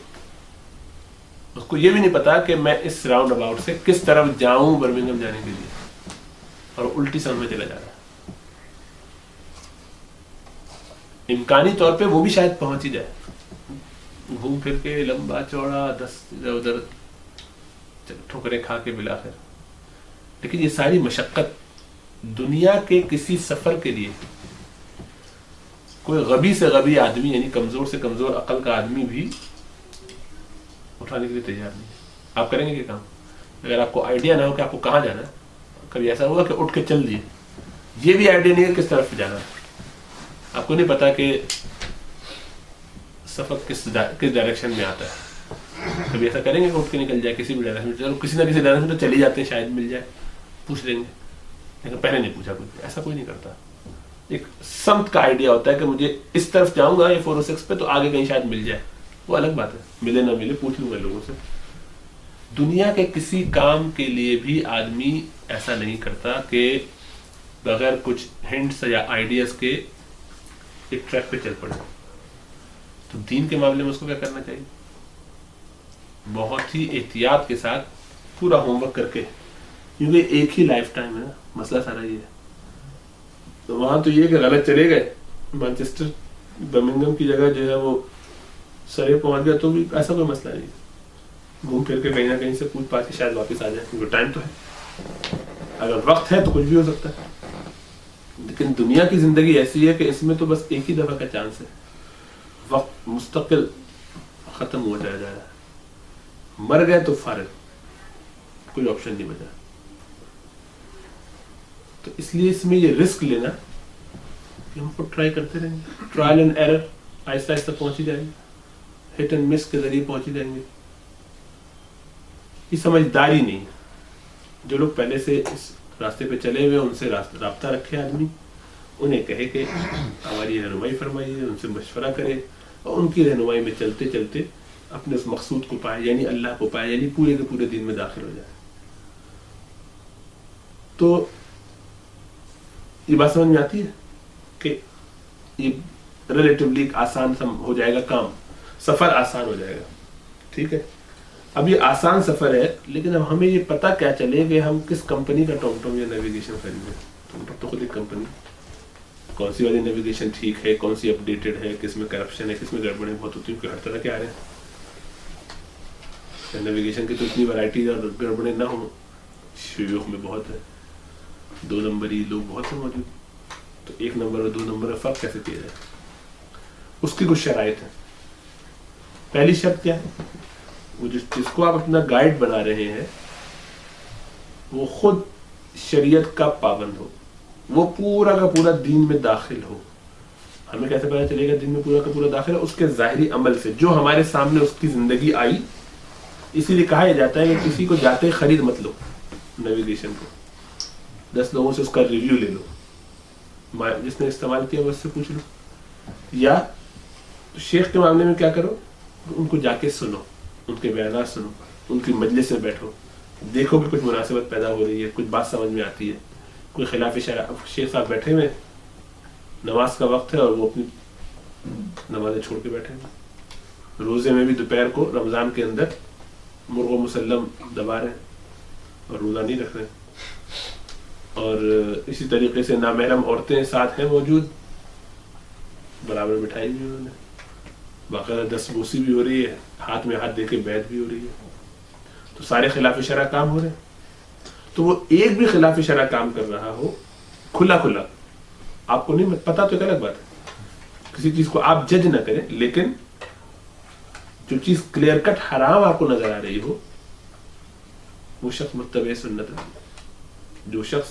اس کو یہ بھی نہیں پتا کہ میں اس راؤنڈ اباؤٹ سے کس طرف جاؤں برمنگھم جانے کے لیے, اور الٹی سمجھ میں چلا جا رہا ہے. امکانی طور پہ وہ بھی شاید پہنچ ہی جائے, گھوم پھر کے لمبا چوڑا 10 ادھر ادھر ٹھوکریں کھا کے بلاخر. لیکن یہ ساری مشقت دنیا کے کسی سفر کے لیے کوئی غبی سے غبی آدمی, یعنی کمزور سے کمزور عقل کا آدمی بھی اٹھانے کے لیے تیار نہیں. آپ کریں گے یہ کام اگر آپ کو آئیڈیا نہ ہو کہ آپ کو کہاں جانا ہے؟ کبھی ایسا ہوا کہ اٹھ کے چل دیے, یہ بھی آئیڈیا نہیں ہے کس طرف جانا ہے, آپ کو نہیں پتا کہ سفر کس ڈائریکشن میں آتا ہے. کبھی ایسا کریں گے کہ اٹھ کے نکل جائے کسی بھی ڈائریکشن میں, چلو کسی نہ کسی ڈائریکشن تو چلی جاتے ہیں, شاید مل جائے, پوچھ لیں گے, لیکن پہلے نہیں پوچھا کچھ, ایسا کوئی نہیں کرتا. ایک سمت کا آئیڈیا ہوتا ہے کہ مجھے اس طرف جاؤں گا یہ 406 پہ, تو آگے کہیں شاید مل جائے, وہ الگ بات ہے, ملے نہ ملے پوچھ لوں گا لوگوں سے. دنیا کے کسی کام کے لیے بھی آدمی ایسا نہیں کرتا کہ بغیر کچھ ہنٹس یا آئیڈیاز کے ایک ٹریک پہ چل پڑے. تو دین کے معاملے میں اس کو کیا کرنا چاہیے؟ بہت ہی احتیاط کے ساتھ پورا ہوم ورک کر کے، کیونکہ ایک ہی لائف ٹائم ہے نا، مسئلہ سارا یہ ہے. تو وہاں تو یہ کہ غلط چلے گئے، مانچسٹر برمنگھم کی جگہ جو ہے وہ سرے پہنچ گیا تو بھی ایسا کوئی مسئلہ نہیں ہے، گھوم پھر کے کہیں نہ کہیں سے پوچھ پاچھ کے شاید واپس آ جائے، کیونکہ ٹائم تو ہے، اگر وقت ہے تو کچھ بھی ہو سکتا ہے. لیکن دنیا کی زندگی ایسی ہے کہ اس میں تو بس ایک ہی دفعہ کا چانس ہے، وقت مستقل ختم ہو جائے گا، مر گئے تو فارغ، کوئی آپشن نہیں بچا. تو اس لیے اس میں یہ رسک لینا کہ ہم کو ٹرائی کرتے رہیں گے، ٹرائل اینڈ ایرر، آہستہ آہستہ پہنچ ہی جائیں گے، ہٹ اینڈ مس کے ذریعے پہنچ ہی جائیں گے. یہ سمجھداری نہیں ہے. جو لوگ پہلے سے اس راستے پہ چلے ہوئے ان سے رابطہ رکھے آدمی، انہیں کہے کہ ہماری رہنمائی فرمائیے، ان سے مشورہ کرے اور ان کی رہنمائی میں چلتے چلتے اپنے اس مقصود کو پائے، یعنی اللہ کو پائے، یعنی پورے کے پورے دین میں داخل ہو جائے. تو یہ بات سمجھ میں آتی ہے کہ یہ ریلیٹیولی آسان ہو جائے گا کام، سفر آسان ہو جائے گا. ٹھیک ہے، اب یہ آسان سفر ہے، لیکن اب ہمیں یہ پتہ کیا چلے کہ ہم کس کمپنی کا ٹام ٹام یا نیویگیشن خریدیں. تم پر تو خود ایک کمپنی، کون سی والی نیویگیشن ٹھیک ہے، کون سی اپڈیٹڈ ہے، کس میں کرپشن ہے، کس میں گڑبڑیں بہت ہوتی ہیں، کہ ہر طرح کے آ رہے ہیں. نیویگیشن کی تو اتنی ورائٹی اور گڑبڑیں نہ ہوں، شیوخ میں بہت ہے، 2 نمبری لوگ بہت ہیں موجود. تو 1 نمبر اور 2 نمبر کا فرق کیسے کیا جائے؟ اس کی کچھ شرائط ہیں. پہلی شرط کیا ہے؟ وہ جس کو آپ اپنا گائیڈ بنا رہے ہیں وہ خود شریعت کا پابند ہو، وہ پورا کا پورا دین میں داخل ہو. ہمیں کیسے پتا چلے گا دین میں پورا کا پورا داخل ہے؟ اس کے ظاہری عمل سے، جو ہمارے سامنے اس کی زندگی آئی. اسی لیے کہا جاتا ہے کہ کسی کو جاتے خرید مت لو نیویگیشن کو، 10 لوگوں سے اس کا ریویو لے لو، جس نے استعمال کیا وہ اس سے پوچھ لو. یا شیخ کے معاملے میں کیا کرو، ان کو جا کے سنو، ان کے بیانات سنو، ان کی مجلس میں بیٹھو، دیکھو کہ کچھ مناسبت پیدا ہو رہی ہے، کچھ بات سمجھ میں آتی ہے، کوئی خلاف شرع. شیخ صاحب بیٹھے ہوئے، نماز کا وقت ہے اور وہ اپنی نمازیں چھوڑ کے بیٹھے ہوئے، روزے میں بھی دوپہر کو رمضان کے اندر مرغ و مسلم دبا رہے ہیں اور روزہ نہیں رکھ رہے. اور اسی طریقے سے نامحرم عورتیں ساتھ ہیں موجود، برابر مٹھائی بھی انہوں نے، باقاعدہ دستبوسی بھی ہو رہی ہے، ہاتھ میں ہاتھ دے کے بیعت بھی ہو رہی ہے. تو سارے خلاف شرع کام ہو رہے ہیں. تو وہ ایک بھی خلاف شرع کام کر رہا ہو کھلا کھلا، آپ کو نہیں پتا تو ایک الگ بات ہے، کسی چیز کو آپ جج نہ کریں، لیکن جو چیز کلیئر کٹ حرام آپ کو نظر آ رہی ہو، وہ شخص متبع سنت ہے. جو شخص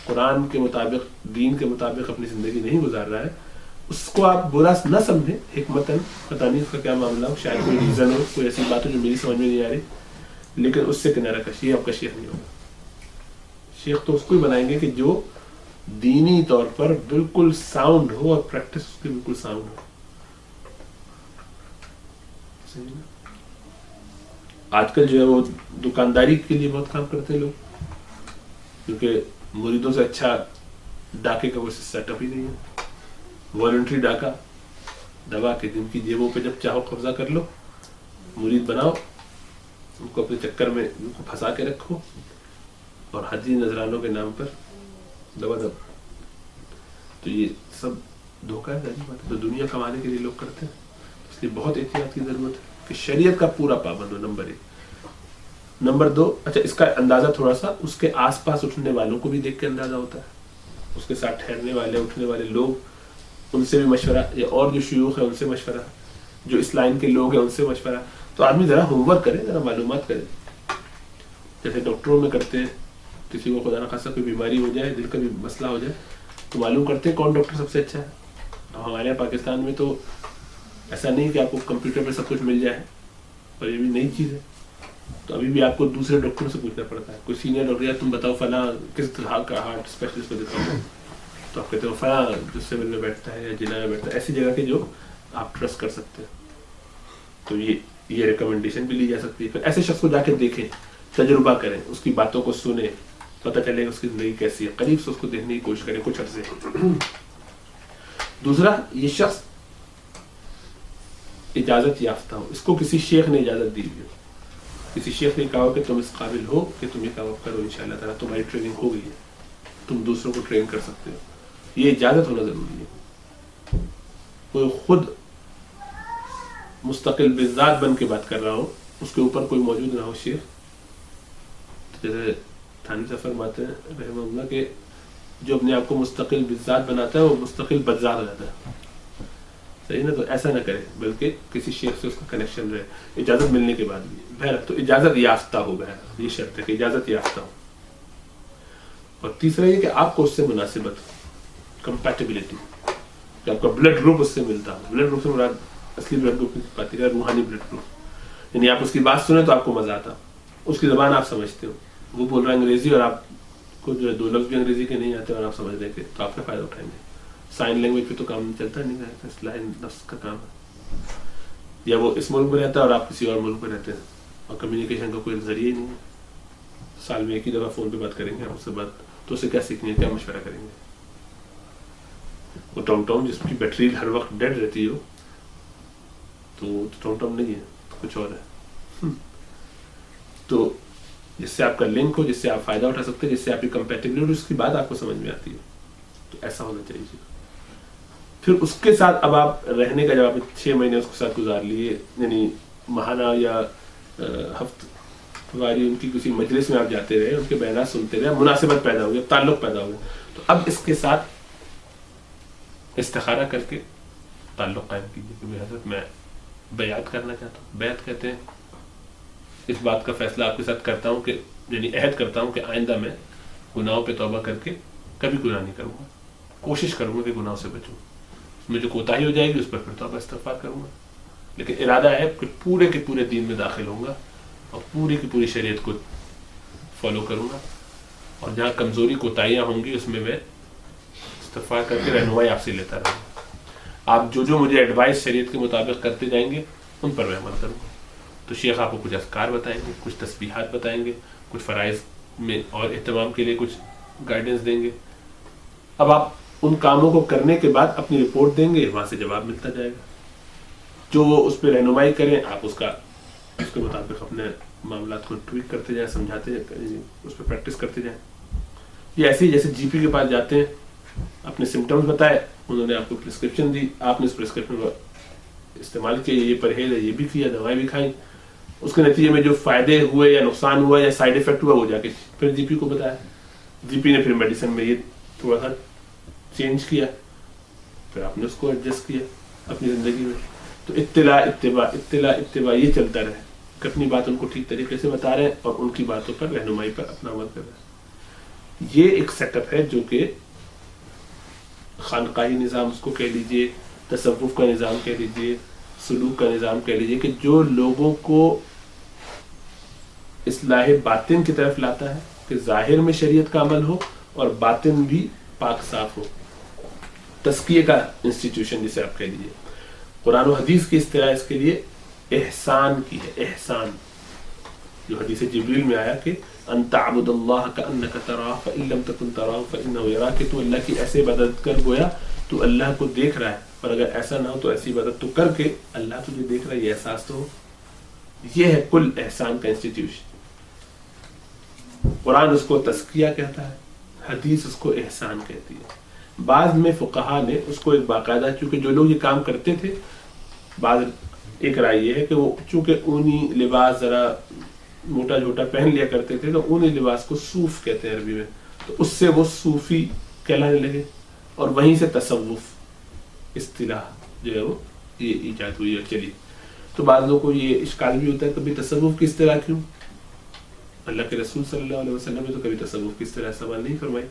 قرآن کے مطابق، دین کے مطابق اپنی زندگی نہیں گزار رہا ہے، اس کو آپ برا نہ سمجھیں حکمتاً، پتہ نہیں اس کا کیا معاملہ ہو، شاید کوئی ریزن ہو، کوئی ایسی بات ہو جو میری سمجھ میں نہیں آ رہی، لیکن اس سے کنارہ کشی آپ کا شیخ نہیں ہوگا. شیخ تو اس کو ہی بنائیں گے کہ جو دینی طور پر بالکل ساؤنڈ ہو اور پریکٹس اس کی بالکل ساؤنڈ ہو. آج کل جو ہے وہ دکانداری کے لیے بہت کام کرتے ہیں لوگ، کیونکہ مریدوں سے اچھا ڈاکے کا وہ سیٹ اپ ہی نہیں ہے. والنٹری ڈاکہ دبا کے جن کی جیبوں پہ جب چاہو قبضہ کر لو، مرید بناؤ، ان کو اپنے چکر میں ان کو پھنسا کے رکھو، اور حجی نذرانوں کے نام پر دبا دب. تو یہ سب دھوکہ ہے، بات ہے. تو دنیا کمانے کے لیے لوگ کرتے ہیں، اس لیے بہت احتیاط کی ضرورت ہے کہ شریعت کا پورا پابند ہو. نمبر 1. نمبر 2، اچھا اس کا اندازہ تھوڑا سا اس کے آس پاس اٹھنے والوں کو بھی دیکھ کے اندازہ ہوتا ہے، اس کے ساتھ ٹھہرنے والے اٹھنے والے لوگ، ان سے بھی مشورہ، یا اور جو شیوخ ہے ان سے مشورہ، جو اس لائن کے لوگ ہیں ان سے مشورہ. تو آدمی ذرا ہوم ورک کرے، ذرا معلومات کرے، جیسے ڈاکٹروں میں کرتے ہیں. کسی کو خدا نخواستہ کوئی بیماری ہو جائے، دل کا بھی مسئلہ ہو جائے، تو معلوم کرتے ہیں کون ڈاکٹر سب سے اچھا ہے. اب ہمارے یہاں پاکستان میں تو ایسا نہیں کہ آپ کو کمپیوٹر پہ سب کچھ مل جائے، اور یہ بھی نئی چیز ہے. تو ابھی بھی آپ کو دوسرے ڈاکٹر سے پوچھنا پڑتا ہے. کوئی سینئر ڈاکٹر، یا تم بتاؤ فلاں کس طرح کا ہارٹ اسپیشلسٹ کو دکھاؤ، تو آپ کہتے ہو فلاں جو سول میں بیٹھتا ہے یا جنا میں بیٹھتا ہے، ایسی جگہ کے جو آپ ٹرسٹ کر سکتے ہیں. تو یہ ریکمنڈیشن بھی لی جا سکتی ہے. پھر ایسے شخص کو جا کے دیکھیں، تجربہ کریں، اس کی باتوں کو سنیں، پتہ چلے گا اس کی زندگی کیسی ہے، قریب سے اس کو دیکھنے کی کوشش کریں کچھ عرصے. دوسرا، یہ شخص اجازت یافتہ ہو، اس کو کسی شیخ نے اجازت دی ہوئی ہو. کسی شیخ نے کہا کہ تم اس قابل ہو کہ تم یہ کام کرو، انشاءاللہ تعالیٰ تمہاری ٹریننگ ہو گئی ہے، تم دوسروں کو ٹرین کر سکتے ہو، یہ اجازت ہونا ضروری ہے. کوئی خود مستقل بذات بن کے بات کر رہا ہو، اس کے اوپر کوئی موجود نہ ہو شیخ. جیسے تھانوی صاحب فرماتے ہیں رحمہ اللہ کہ جو اپنے آپ کو مستقل بذات بناتا ہے وہ مستقل بدذات ہو جاتا ہے. صحیح نا؟ تو ایسا نہ کرے، بلکہ کسی شیخ سے اس کا کنیکشن رہے، اجازت ملنے کے بعد بھی. بہرحال تو اجازت یافتہ ہو، بہرحال یہ شرط ہے کہ اجازت یافتہ ہو. اور تیسرا یہ کہ آپ کو اس سے مناسبت، کمپیٹیبلٹی، کہ آپ کا بلڈ گروپ اس سے ملتا ہو. بلڈ گروپ سے مراد اصلی بلڈ گروپ کی بات ہے، روحانی بلڈ گروپ. یعنی آپ اس کی بات سنیں تو آپ کو مزہ آتا، اس کی زبان آپ سمجھتے ہو. وہ بول رہا ہے انگریزی اور آپ کو جو ہے 2 لفظ بھی انگریزی کے نہیں آتے اور آپ سمجھ رہے کہ تو آپ کا فائدہ اٹھائیں گے. سائن لینگویج پہ تو کام چلتا نہیں ہے، اصلاح نفس کا کام ہے. یا وہ اس ملک میں رہتا ہے اور آپ کسی اور ملک میں رہتے ہیں اور کمیونیکیشن کا کوئی ذریعہ ہی نہیں ہے. سال میں ایک ہی دفعہ فون پہ بات کریں گے، اس سے بات تو اسے کیا سیکھیں گے، کیا مشورہ کریں گے. وہ ٹام ٹام جس کی بیٹری ہر وقت ڈیڈ رہتی ہو تو ٹام ٹام نہیں ہے، کچھ اور ہے. تو جس سے آپ کا لنک ہو، جس سے آپ فائدہ اٹھا سکتے ہیں، جس سے آپ کی کمپیٹیبلٹی ہو، اس کی بات آپ کو سمجھ میں آتی ہے، تو ایسا ہونا چاہیے. پھر اس کے ساتھ اب آپ رہنے کا، جب آپ 6 مہینے اس کے ساتھ گزار لیے، یعنی ماہانہ یا ہفت واری ان کی کسی مجلس میں آپ جاتے رہے، ان کے بیانات سنتے رہے، مناسبت پیدا ہو گیا، تعلق پیدا ہو گیا، تو اب اس کے ساتھ استخارہ کر کے تعلق قائم کیجیے کہ حضرت میں بیعت کرنا چاہتا ہوں. بیعت کہتے ہیں اس بات کا فیصلہ آپ کے ساتھ کرتا ہوں کہ یعنی عہد کرتا ہوں کہ آئندہ میں گناہوں پہ توبہ کر کے کبھی گناہ نہیں کروں گا، کوشش کروں گا کہ گناہوں سے بچوں. اس میں جو کوتاہی ہو جائے گی اس پر پھر توبہ استغفار کروں گا، لیکن ارادہ ہے کہ پورے کے پورے دین میں داخل ہوں گا اور پوری کی پوری شریعت کو فالو کروں گا. اور جہاں کمزوری کوتاہیاں ہوں گی اس میں استغفار کر کے رہنمائی آپ سے لیتا رہوں گا. آپ جو مجھے ایڈوائس شریعت کے مطابق کرتے جائیں گے ان پر میں عمل کروں گا. تو شیخ آپ کو کچھ اذکار بتائیں گے، کچھ تسبیحات بتائیں گے، کچھ فرائض میں اور اہتمام کے لیے کچھ گائیڈنس دیں گے. اب آپ ان کاموں کو کرنے کے بعد اپنی رپورٹ دیں گے، وہاں سے جواب ملتا جائے گا. جو وہ اس پہ رہنمائی کریں، آپ اس کے مطابق اپنے معاملات کو ٹویک کرتے جائیں، سمجھاتے جائیں، اس پہ پریکٹس کرتے جائیں. یہ ایسے ہی جیسے جی پی کے پاس جاتے ہیں، اپنے سمٹمز بتائے، انہوں نے آپ کو پرسکرپشن دی، آپ نے اس پرسکرپشن کو استعمال کیا، یہ پرہیز ہے، یہ بھی کیا، دوائیں بھی کھائیں، اس کے نتیجے میں جو فائدے ہوئے یا نقصان ہوا یا سائیڈ افیکٹ ہوا وہ جا کے پھر جی پی کو بتایا. جی پی نے پھر میڈیسن میں یہ تھوڑا سا چینج کیا، پھر آپ نے اس کو ایڈجسٹ کیا اپنی زندگی میں. تو اطلاع اتباع یہ چلتا رہے کہ اپنی بات ان کو ٹھیک طریقے سے بتا رہے ہیں اور ان کی باتوں پر رہنمائی پر اپنا عمل کر رہے ہیں. یہ ایک سیٹ اپ ہے جو کہ خانقاہی نظام اس کو کہہ لیجئے، تصوف کا نظام کہہ لیجئے، سلوک کا نظام کہہ لیجئے، کہ جو لوگوں کو اصلاح باطن کی طرف لاتا ہے کہ ظاہر میں شریعت کا عمل ہو اور باطن بھی پاک صاف ہو. تزکیے کا انسٹیٹیوشن جسے آپ کہہ لیجیے. قرآن و حدیث کی اصطلاح اس کے لیے احسان کی ہے. احسان جو حدیث جبریل میں آیا کہ ان تعبد اللہ کأنک تراہ فإن لم تکن تراہ فإنہ یراک، کہ تو اللہ کی ایسے عبادت کر گویا تو اللہ کو دیکھ رہا ہے، اور اگر ایسا نہ ہو تو ایسی عبادت تو کر کے اللہ تجھے دیکھ رہا ہے، یہ احساس تو ہو. یہ ہے کل احسان کا انسٹیٹیوشن. قرآن اس کو تزکیہ کہتا ہے، حدیث اس کو احسان کہتی ہے. بعض میں فقہا نے اس کو ایک باقاعدہ، چونکہ جو لوگ یہ کام کرتے تھے، بعض ایک رائے یہ ہے کہ وہ چونکہ اونی لباس ذرا موٹا جھوٹا پہن لیا کرتے تھے تو اونی لباس کو صوف کہتے ہیں عربی میں، تو اس سے وہ صوفی کہلانے لگے اور وہیں سے تصوف اصطلاح جو ہے وہ یہ ایجاد ہوئی اور چلی. تو بعض لوگوں کو یہ اشکال بھی ہوتا ہے کبھی تصوف کی اصطلاح کیوں؟ اللہ کے رسول صلی اللہ علیہ وسلم نے تو کبھی تصوف کی اصطلاح استعمال نہیں فرمائی.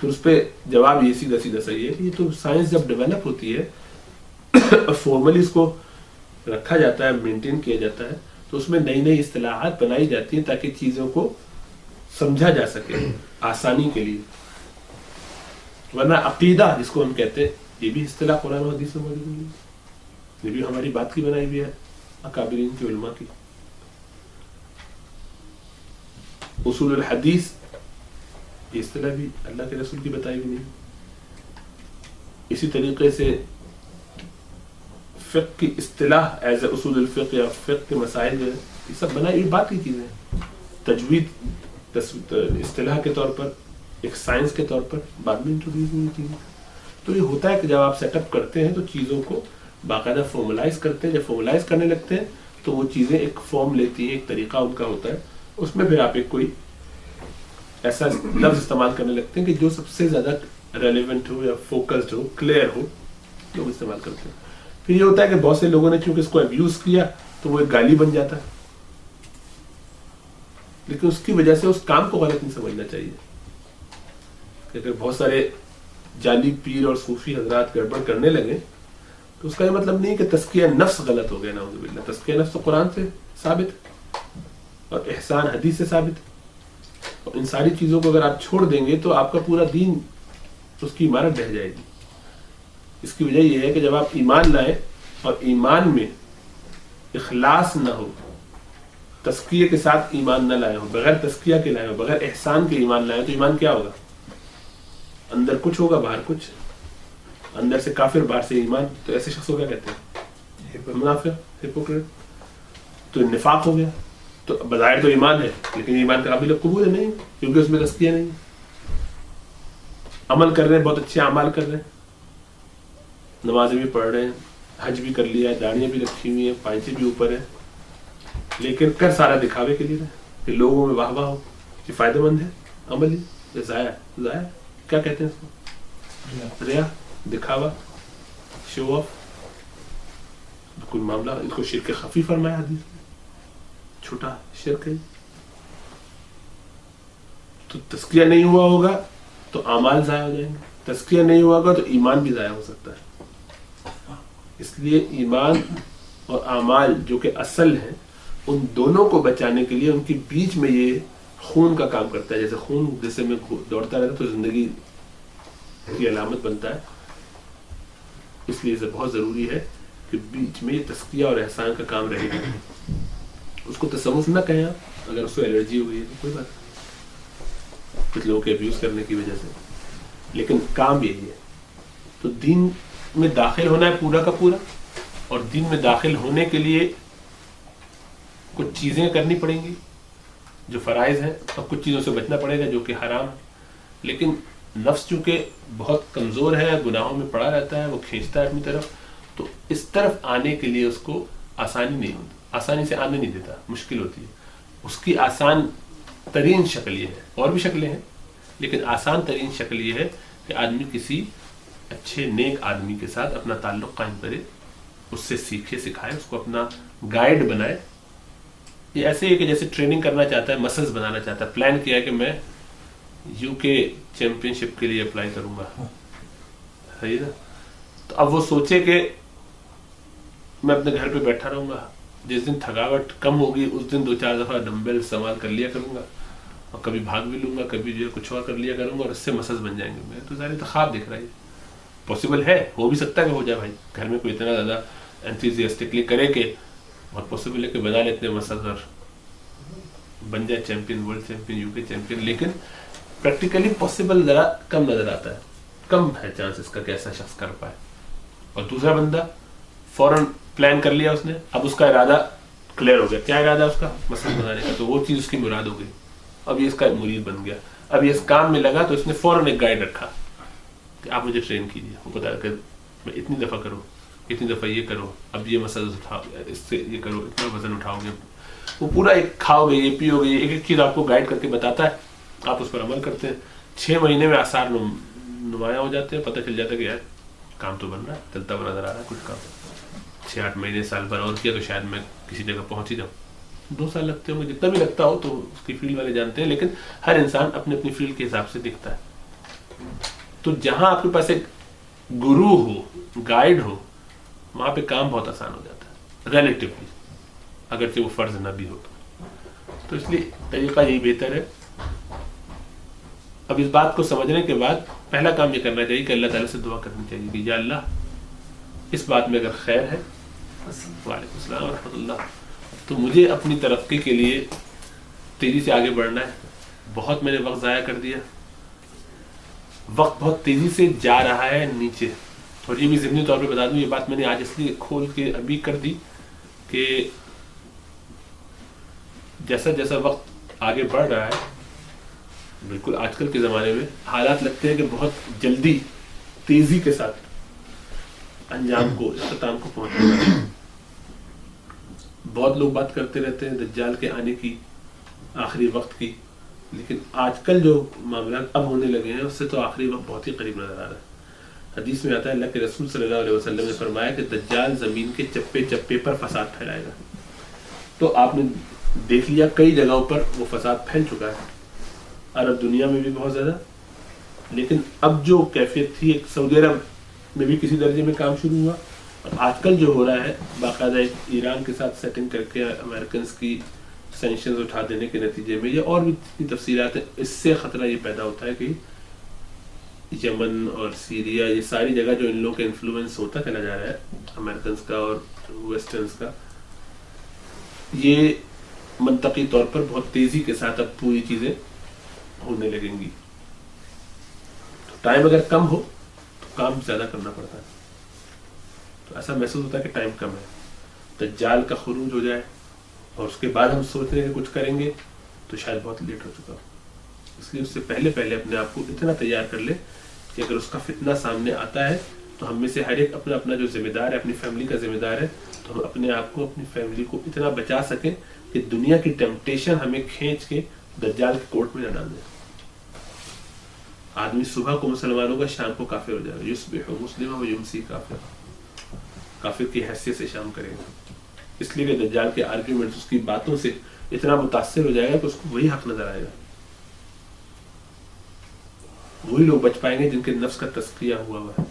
پھر اس پہ جواب یہ سیدھا سیدھا صحیح ہے کہ یہ تو سائنس جب ڈیولپ ہوتی ہے اور فارملی اس کو رکھا جاتا ہے، مینٹین کیا جاتا ہے، تو اس میں نئی نئی اصطلاحات بنائی جاتی ہیں تاکہ چیزوں کو سمجھا جا سکے آسانی کے لیے. ورنہ عقیدہ جس کو ہم کہتے ہیں، یہ بھی اصطلاح قرآن و حدیث میں موجود نہیں، یہ بھی ہماری بات کی بنائی ہوئی ہے اکابرین کی، علماء کی. اصول الحدیث یہ اصطلاح بھی اللہ کے رسول کی بتائی بھی نہیں. اسی طریقے سے فقہ کی اصطلاح ایز اے اصول الفقہ یا فقہ کے مسائل جو ہے یہ سب بنائی ہوئی بات کی چیزیں ہیں. تجوید اصطلاح کے طور پر ایک سائنس کے طور پر بعد میں انٹروڈیوس ہوئی چیزیں. تو یہ ہوتا ہے کہ جب آپ سیٹ اپ کرتے ہیں تو چیزوں کو باقاعدہ فارملائز کرتے ہیں. جب فارملائز کرنے لگتے ہیں تو وہ چیزیں ایک فارم لیتی ہیں, ایک طریقہ ان کا ہوتا ہے. اس میں پھر آپ ایک کوئی ایسا لفظ استعمال کرنے لگتے ہیں کہ جو سب سے زیادہ ریلیونٹ ہو یا فوکسڈ ہو, کلیئر ہو, لوگ استعمال کرتے ہیں. پھر یہ ہوتا ہے کہ بہت سے لوگوں نے چونکہ اس کو ابیوز کیا تو وہ ایک گالی بن جاتا ہے, لیکن اس کی وجہ سے اس کام کو غلط نہیں سمجھنا چاہیے. کہ اگر بہت سارے جعلی پیر اور صوفی حضرات گڑبڑ کرنے لگے تو اس کا یہ مطلب نہیں کہ تزکیہ نفس غلط ہو گیا, نعوذ باللہ. تزکیہ نفس تو قرآن سے ثابت ہے اور احسان حدیث سے ثابت ہے. اور ان ساری چیزوں کو اگر آپ چھوڑ دیں گے تو آپ کا پورا دین اس کی عمارت ڈہ جائے گی. اس کی وجہ یہ ہے کہ جب آپ ایمان لائیں اور ایمان میں اخلاص نہ ہو, تزکیہ کے ساتھ ایمان نہ لائے ہو, بغیر تزکیہ کے لائے ہو, بغیر احسان کے ایمان لائے ہو, تو ایمان کیا ہوگا؟ اندر کچھ ہوگا باہر کچھ. اندر سے کافر باہر سے ایمان. تو ایسے شخص کو کیا کہتے ہیں؟ منافق, ہپوکریٹ. تو نفاق ہو گیا. تو بظاہر تو ایمان ہے لیکن ایمان کا قابل قبول نہیں, کیونکہ اس میں تزکیہ نہیں. عمل کر رہے ہیں, بہت اچھے اعمال کر رہے ہیں, نمازیں بھی پڑھ رہے ہیں, حج بھی کر لیا ہے, داڑیاں بھی رکھی ہوئی ہیں, پائچے بھی اوپر ہیں, لیکن کر سارا دکھاوے کے لیے رہے کہ لوگوں میں واہ واہ ہو. یہ فائدہ مند ہے عمل؟ یہ ضائع کیا کہتے ہیں اس کو؟ ریا, دکھاوا, شو آف. کوئی معاملہ اس کو شرک خفی فرمایا حدیث میں, چھوٹا شرک ہے. تو تزکیہ نہیں ہوا ہوگا تو اعمال ضائع ہو جائیں گے, تزکیہ نہیں ہوا ہوگا تو ایمان بھی ضائع ہو سکتا ہے. اس لیے ایمان اور اعمال جو کہ اصل ہیں ان دونوں کو بچانے کے لیے ان کے بیچ میں یہ خون کا کام کرتا ہے. جیسے خون جیسے میں دوڑتا رہتا تو زندگی کی علامت بنتا ہے. اس لیے بہت ضروری ہے کہ بیچ میں یہ تزکیہ اور احسان کا کام رہے گا. اس کو تصوف نہ کہیں آپ, اگر اس کو الرجی ہو گئی ہے تو کوئی بات نہیں, کچھ لوگوں کے ابیوز کرنے کی وجہ سے, لیکن کام یہی ہے. تو دین میں داخل ہونا ہے پورا کا پورا, اور دین میں داخل ہونے کے لیے کچھ چیزیں کرنی پڑیں گی جو فرائض ہیں, اور کچھ چیزوں سے بچنا پڑے گا جو کہ حرام ہے. لیکن نفس چونکہ بہت کمزور ہے, گناہوں میں پڑا رہتا ہے, وہ کھینچتا ہے اپنی طرف, تو اس طرف آنے کے لیے اس کو آسانی نہیں ہوتی, آسانی سے آنے نہیں دیتا, مشکل ہوتی ہے. اس کی آسان ترین شکل یہ ہے, اور بھی شکلیں ہیں لیکن آسان ترین شکل یہ ہے کہ آدمی کسی اچھے نیک آدمی کے ساتھ اپنا تعلق قائم کرے, اس سے سیکھے سکھائے, اس کو اپنا گائیڈ بنائے. یہ ایسے ہی کہ جیسے ٹریننگ کرنا چاہتا ہے, مسلز بنانا چاہتا ہے, پلان کیا ہے کہ میں یو کے چیمپئن شپ کے لیے اپلائی کروں گا, صحیح نا. تو اب وہ سوچے کہ میں اپنے گھر پہ بیٹھا رہوں گا, جس دن تھکاوٹ کم ہوگی اس دن 2-4 دفعہ ڈمبل استعمال کر لیا کروں گا, اور کبھی بھاگ بھی لوں گا, کبھی جو کچھ اور کر لیا کروں گا, اور اس سے مسلز بن جائیں گے. میں تو ظاہر خواب دیکھ رہا ہے, پاسبل ہے, ہو بھی سکتا ہے کہ ہو جائے. بھائی گھر میں کوئی اتنا زیادہ انتھوزیاسٹکلی کرے کہ بہت پاسبل ہے کہ بنا لیتے ہیں مسلز اور بن جائے چیمپئن, ورلڈ چیمپئن, یو کے چیمپئن. لیکن پریکٹیکلی پاسبل ذرا کم نظر آتا ہے, کم ہے چانس اس کا کہ ایسا شخص کر پائے. اور دوسرا بندہ فوراً پلان کر لیا اس نے, اب اس کا ارادہ کلیئر ہو گیا, کیا ارادہ اس کا؟ مسلز بنانے کا, تو وہ چیز اس کی مراد ہو گئی, اب یہ اس کا مرید بن گیا. اب یہ اس کام میں لگا تو اس نے فوراً ایک گائیڈ رکھا کہ آپ مجھے ٹرین کیجیے, وہ بتا کہ میں اتنی دفعہ کروں, اتنی دفعہ یہ کرو, اب یہ مسلز اٹھاؤ, اس سے یہ کرو, اتنا وزن اٹھاؤ گے, وہ پورا ایک کھاؤ گے, یہ پیو گے, ایک ایک چیز آپ کو گائیڈ کر کے بتاتا ہے, آپ اس پر عمل کرتے ہیں. 6 مہینے میں آثار نمایاں ہو جاتے ہیں, پتہ چل جاتا ہے کہ یار کام تو بن رہا ہے, چلتا ہوا نظر آ رہا ہے کچھ کام. 6-8 مہینے سال بھر اور کیا تو شاید میں کسی جگہ پہنچ ہی جاؤں. 2 سال لگتے ہوں گے, جتنا بھی لگتا ہو تو اس کی فیلڈ والے جانتے ہیں, لیکن ہر انسان اپنی اپنی فیلڈ کے حساب سے دکھتا ہے. تو جہاں آپ کے پاس ایک گرو ہو, گائیڈ ہو, وہاں پہ کام بہت آسان ہو جاتا ہے ریلیٹیولی, اگرچہ وہ فرض نہ بھی ہو. تو اس لیے طریقہ یہی بہتر ہے. اب اس بات کو سمجھنے کے بعد پہلا کام یہ کرنا چاہیے کہ اللہ تعالیٰ سے دعا کرنی چاہیے کہ یا اللہ اس بات میں اگر خیر ہے, وعلیکم السلام ورحمۃ اللہ, تو مجھے اپنی ترقی کے لیے تیزی سے آگے بڑھنا ہے. بہت میں نے وقت ضائع کر دیا, وقت بہت تیزی سے جا رہا ہے نیچے, اور یہ بھی ضمنی طور پہ بتا دوں، یہ بات میں نے آج اس لیے کھول کے ابھی کر دی کہ جیسا جیسا وقت آگے بڑھ رہا ہے، بالکل آج کل کے زمانے میں حالات لگتے ہیں کہ بہت جلدی تیزی کے ساتھ انجام کو، اختتام کو پہنچنا ہے۔ بہت لوگ بات کرتے رہتے ہیں دجال کے آنے کی، آخری وقت کی، لیکن آج کل جو معاملات اب ہونے لگے ہیں اس سے تو آخری وقت بہت ہی قریب نظر آ رہا ہے۔ حدیث میں آتا ہے اللہ کے رسول صلی اللہ علیہ وسلم نے فرمایا کہ دجال زمین کے چپے چپے پر فساد پھیلائے گا۔ تو آپ نے دیکھ لیا کئی جگہوں پر وہ فساد پھیل چکا ہے، عرب دنیا میں بھی بہت زیادہ، لیکن اب جو کیفیت تھی ایک سعودی عرب میں بھی کسی درجے میں کام شروع ہوا، اور آج کل جو ہو رہا ہے باقاعدہ ایران کے ساتھ سیٹنگ کر کے امریکنز کی سینکشنز اٹھا دینے کے نتیجے میں، یہ اور بھی تفصیلات ہیں، اس سے خطرہ یہ پیدا ہوتا ہے کہ یمن اور سیریا، یہ ساری جگہ جو ان لوگوں کا انفلوئنس ہوتا چلا جا رہا ہے امریکنز کا اور ویسٹرنز کا، یہ منطقی طور پر بہت تیزی کے ساتھ اب پوری چیزیں ہونے لگیں گی۔ تو ٹائم اگر کم ہو تو کام زیادہ کرنا پڑتا ہے، تو ایسا محسوس ہوتا ہے کہ ٹائم کم ہے، دجال کا خروج ہو جائے اور اس کے بعد ہم سوچ رہے ہیں کہ کچھ کریں گے تو شاید بہت لیٹ ہو چکا ہو۔ اس لیے اس سے پہلے اپنے آپ کو اتنا تیار کر لے کہ اگر اس کا فتنہ سامنے آتا ہے تو ہم میں سے ہر ایک اپنا اپنا جو ذمہ دار ہے، اپنی فیملی کا ذمہ دار ہے، تو ہم اپنے آپ کو، اپنی فیملی کو اتنا بچا سکیں کہ دنیا کی ٹیمپٹیشن ہمیں کھینچ کے دجال کے کوٹ میں نہ ڈال دے۔ آدمی صبح کو مسلمانوں کا شام کو کافر ہو جائے گا، یصبح مسلما و یمسی کافرا، کافر کی حیثیت سے شام کرے گا، اس لیے کہ دجال کے آرگیومنٹس، اس کی باتوں سے اتنا متاثر ہو جائے گا کہ اس کو وہی حق نظر آئے گا۔ وہی لوگ بچ پائیں گے جن کے نفس کا تزکیہ ہوا ہے،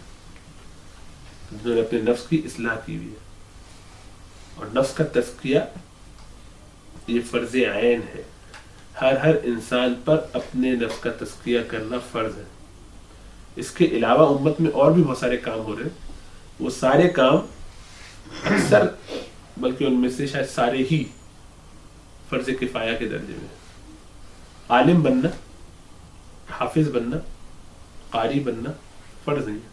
جنہوں نے اپنے نفس کی اصلاح کی ہوئی ہے، اور نفس کا تزکیہ یہ فرض عین ہے، ہر انسان پر اپنے نفس کا تزکیہ کرنا فرض ہے۔ اس کے علاوہ امت میں اور بھی بہت سارے کام ہو رہے ہیں، وہ سارے کام اکثر، بلکہ ان میں سے شاید سارے ہی فرض کفایہ کے درجے میں۔ عالم بننا، حافظ بننا، قاری بننا فرض نہیں ہے،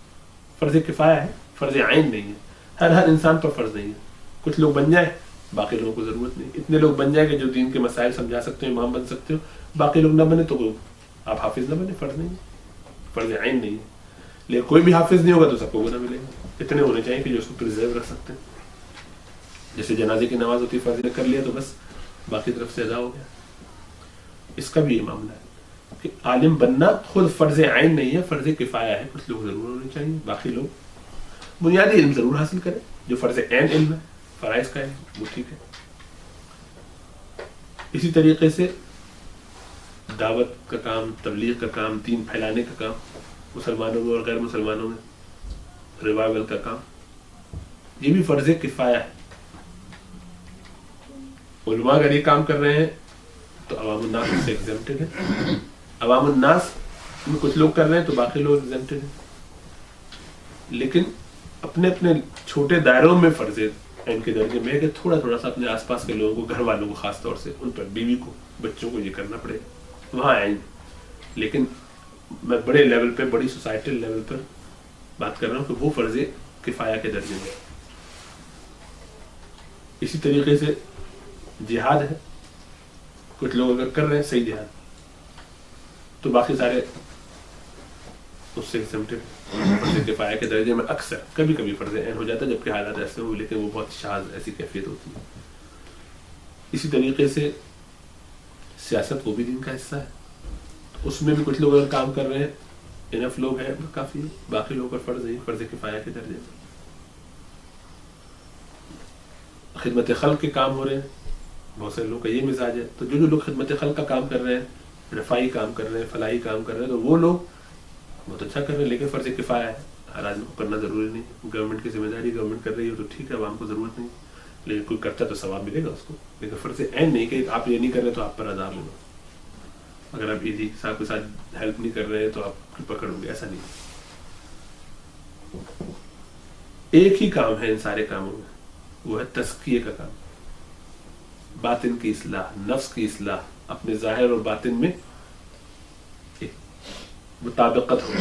فرض کفایہ ہے، فرض عین نہیں ہے، ہر انسان پر فرض نہیں ہے۔ کچھ لوگ بن جائیں، باقی لوگوں کو ضرورت نہیں، اتنے لوگ بن جائیں کہ جو دین کے مسائل سمجھا سکتے ہو، امام بن سکتے ہو، باقی لوگ نہ بنے تو آپ حافظ نہ بنے، فرض نہیں ہے، فرض عین نہیں ہے۔ لیکن کوئی بھی حافظ نہیں ہوگا تو سب کو گناہ ملے گا۔ اتنے ہونے چاہیے کہ جو اس کو پرزرو رکھ سکتے ہیں، جیسے جنازے کی نماز ہوتی ہے، فرض کر لیا تو بس باقی طرف سے ادا ہو گیا۔ اس کا بھی یہ معاملہ ہے کہ عالم بننا خود فرض عین نہیں ہے، فرض کفایہ ہے، کچھ لوگ ضرور ہونے چاہیے، باقی لوگ بنیادی علم ضرور حاصل کریں، جو فرض عین علم ہے، فرائض کا علم، وہ ٹھیک ہے۔ اسی طریقے سے دعوت کا کام، تبلیغ کا کام، دین پھیلانے کا کام، مسلمانوں میں اور غیر مسلمانوں میں ریوائول کا کام، یہ بھی فرض کفایہ ہے۔ علماء اگر یہ کام کر رہے ہیں تو عوام الناس اس سے ایگزمپٹڈ ہے، عوام الناس میں کچھ لوگ کر رہے ہیں تو باقی لوگ ایگزمپٹڈ ہیں، لیکن اپنے اپنے چھوٹے دائروں میں فرض عین کے درجے میں ہے کہ تھوڑا تھوڑا سا اپنے آس پاس کے لوگوں کو، گھر والوں کو خاص طور سے، ان پر، بیوی کو، بچوں کو یہ کرنا پڑے گا، وہاں عین۔ لیکن میں بڑے لیول پہ، بڑی سوسائٹل لیول پر بات کر رہا ہوں کہ وہ فرض کفایہ کے درجے میں۔ اسی طریقے سے جہاد ہے، کچھ لوگ اگر کر رہے ہیں صحیح جہاد تو باقی سارے اس سے فرض کفایہ کے درجے میں، اکثر کبھی کبھی فرض عین ہو جاتا ہے جبکہ حالات ایسے ہوں، لیکن وہ بہت شاذ ایسی کیفیت ہوتی ہے۔ اسی طریقے سے سیاست وہ بھی دین کا حصہ ہے، اس میں بھی کچھ لوگ اگر کام کر رہے ہیں، انف لوگ ہیں، کافی ہے، باقی لوگ پر فرض نہیں، فرض کفایہ کے درجے میں۔ خدمت خلق کے کام ہو رہے ہیں، بہت سے لوگوں کا یہ مزاج ہے، تو جو لوگ خدمت خلق کا کام کر رہے ہیں، رفائی کام کر رہے ہیں، فلاحی کام کر رہے ہیں، تو وہ لوگ بہت اچھا کر رہے ہیں، لیکن فرض کفایہ ہے، ہر آدمی کو کرنا ضروری نہیں۔ گورنمنٹ کی ذمہ داری گورنمنٹ کر رہی ہے تو ٹھیک ہے، عوام کو ضرورت نہیں، لیکن کوئی کرتا تو ثواب ملے گا اس کو، لیکن فرض عین نہیں کہ آپ یہ نہیں کر رہے تو آپ پر عذاب ہوگا، اگر آپ عیدی صاحب کے ساتھ ہیلپ نہیں کر رہے تو آپ کی پکڑ ہوگی، ایسا نہیں۔ ایک ہی کام ہے ان سارے کاموں میں، وہ ہے تزکیے کا کام، باطن کی اصلاح، نفس کی اصلاح، اپنے ظاہر اور باطن میں مطابقت ہو،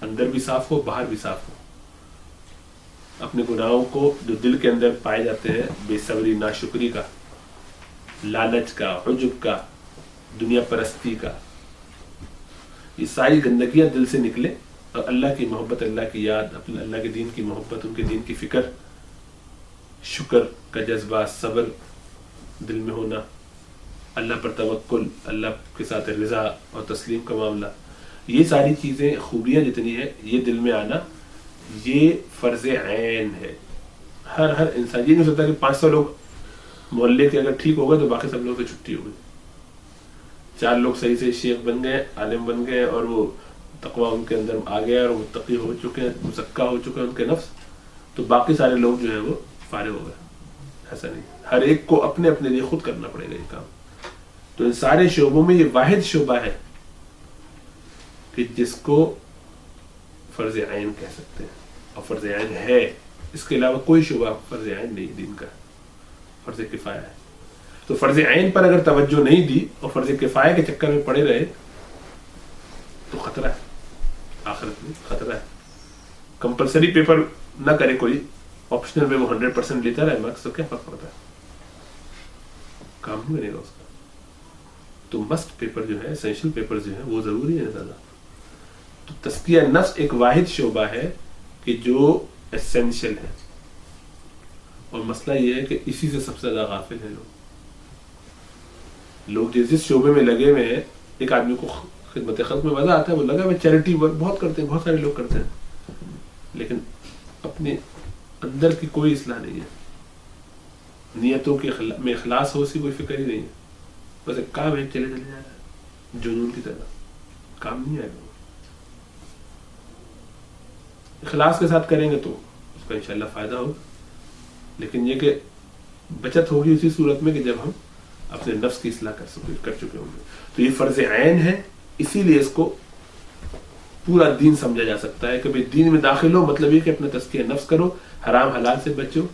اندر بھی صاف ہو، باہر بھی صاف ہو، اپنے گناہوں کو جو دل کے اندر پائے جاتے ہیں، بے صبری، ناشکری کا، لالچ کا، عجب کا، دنیا پرستی کا، یہ ساری گندگیاں دل سے نکلے اور اللہ کی محبت، اللہ کی یاد، اپنے اللہ کے دین کی محبت، ان کے دین کی فکر، شکر کا جذبہ، صبر دل میں ہونا، اللہ پر توکل، اللہ کے ساتھ رضا اور تسلیم کا معاملہ، یہ ساری چیزیں، خوبیاں جتنی ہیں، یہ دل میں آنا، یہ فرض عین ہے۔ ہر انسان، یہ نہیں سوچتا کہ 500 لوگ محلے کے اگر ٹھیک ہو گئے تو باقی سب لوگ سے چھٹی ہو گئی، 4 لوگ صحیح سے شیخ بن گئے، عالم بن گئے، اور وہ تقوی ان کے اندر آ گیا اور متقی ہو چکے ہیں، مزکا ہو چکے ہیں ان کے نفس، تو باقی سارے لوگ جو ہیں وہ فارغ ہو گئے۔ ایسا نہیں، ہر ایک کو اپنے اپنے لیے خود کرنا پڑے گا یہ کام۔ تو ان سارے شعبوں میں یہ واحد شعبہ ہے کہ جس کو فرض عین کہہ سکتے ہیں، اور فرض عین ہے، اس کے علاوہ کوئی شعبہ فرض عین نہیں دین کا، فرض کفایہ ہے۔ تو فرض عین پر اگر توجہ نہیں دی اور فرض کفایہ کے چکر میں پڑے رہے تو خطرہ ہے، آخرت میں خطرہ ہے۔ کمپلسری پیپر نہ کرے کوئی، آپشنل میں وہ 100% لیتا رہے مارکس، تو کیا فرق پڑتا ہے، کام نہیں بنے گا اس کا۔ تو مسٹ پیپر جو ہے، اسینشل پیپر جو ہیں، وہ ضروری ہے زیادہ۔ تو تزکیہ نفس ایک واحد شعبہ ہے کہ جو اسینشل ہے، اور مسئلہ یہ ہے کہ اسی سے سب سے زیادہ غافل ہیں لوگ جس شعبے میں لگے ہوئے ہیں۔ ایک آدمی کو خدمت خلق میں مزہ آتا ہے، وہ لگا ہوئے چیریٹی ورک بہت کرتے ہیں، بہت سارے لوگ کرتے ہیں، لیکن اپنے اندر کی کوئی اصلاح نہیں ہے، نیتوں کے میں اخلاص ہو، اسی کوئی فکر ہی نہیں ہے، بس ایک کام ہے، چلے جا رہا ہے جنون کی طرح، کام نہیں آئے گا۔ اخلاص کے ساتھ کریں گے تو اس کا انشاءاللہ فائدہ ہوگا، لیکن یہ کہ بچت ہوگی اسی صورت میں کہ جب ہم اپنے نفس کی اصلاح کر چکے ہوں گے۔ تو یہ فرض عین ہے، اسی لیے اس کو پورا دین سمجھا جا سکتا ہے کہ بھئی دین میں داخل ہو، مطلب یہ کہ اپنا تزکیہ نفس کرو، حرام حلال سے بچو،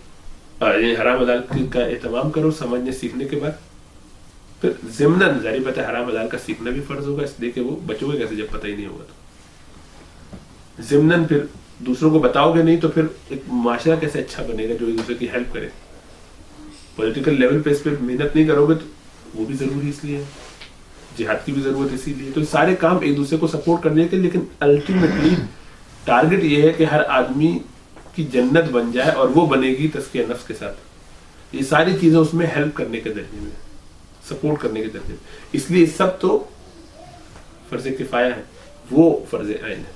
یعنی حرام حلال کا اہتمام کرو سمجھنے سیکھنے کے بعد، پھر ضمناً ظاہر بات ہے حرام حلال کا سیکھنا بھی فرض ہوگا، اس لیے کہ وہ بچو گے کیسے جب پتہ ہی نہیں ہوگا، تو ضمناً پھر دوسروں کو بتاؤ گے نہیں تو پھر ایک معاشرہ کیسے اچھا بنے گا جو ایک دوسرے کی ہیلپ کرے۔ پولیٹیکل لیول پہ اس پہ محنت نہیں کرو گے تو وہ بھی ضروری اس لیے ہے، جہاد کی بھی ضرورت اسی لیے۔ تو سارے کام ایک دوسرے کو سپورٹ کرنے کے، لیکن الٹیمیٹلی ٹارگٹ یہ ہے کہ ہر آدمی کی جنت بن جائے، اور وہ بنے گی تزکیہ نفس کے ساتھ۔ یہ ساری چیزیں اس میں ہیلپ کرنے کے درجے میں، سپورٹ کرنے کے درجے میں، اس لیے سب تو فرض کفایہ ہے، وہ فرض عین ہے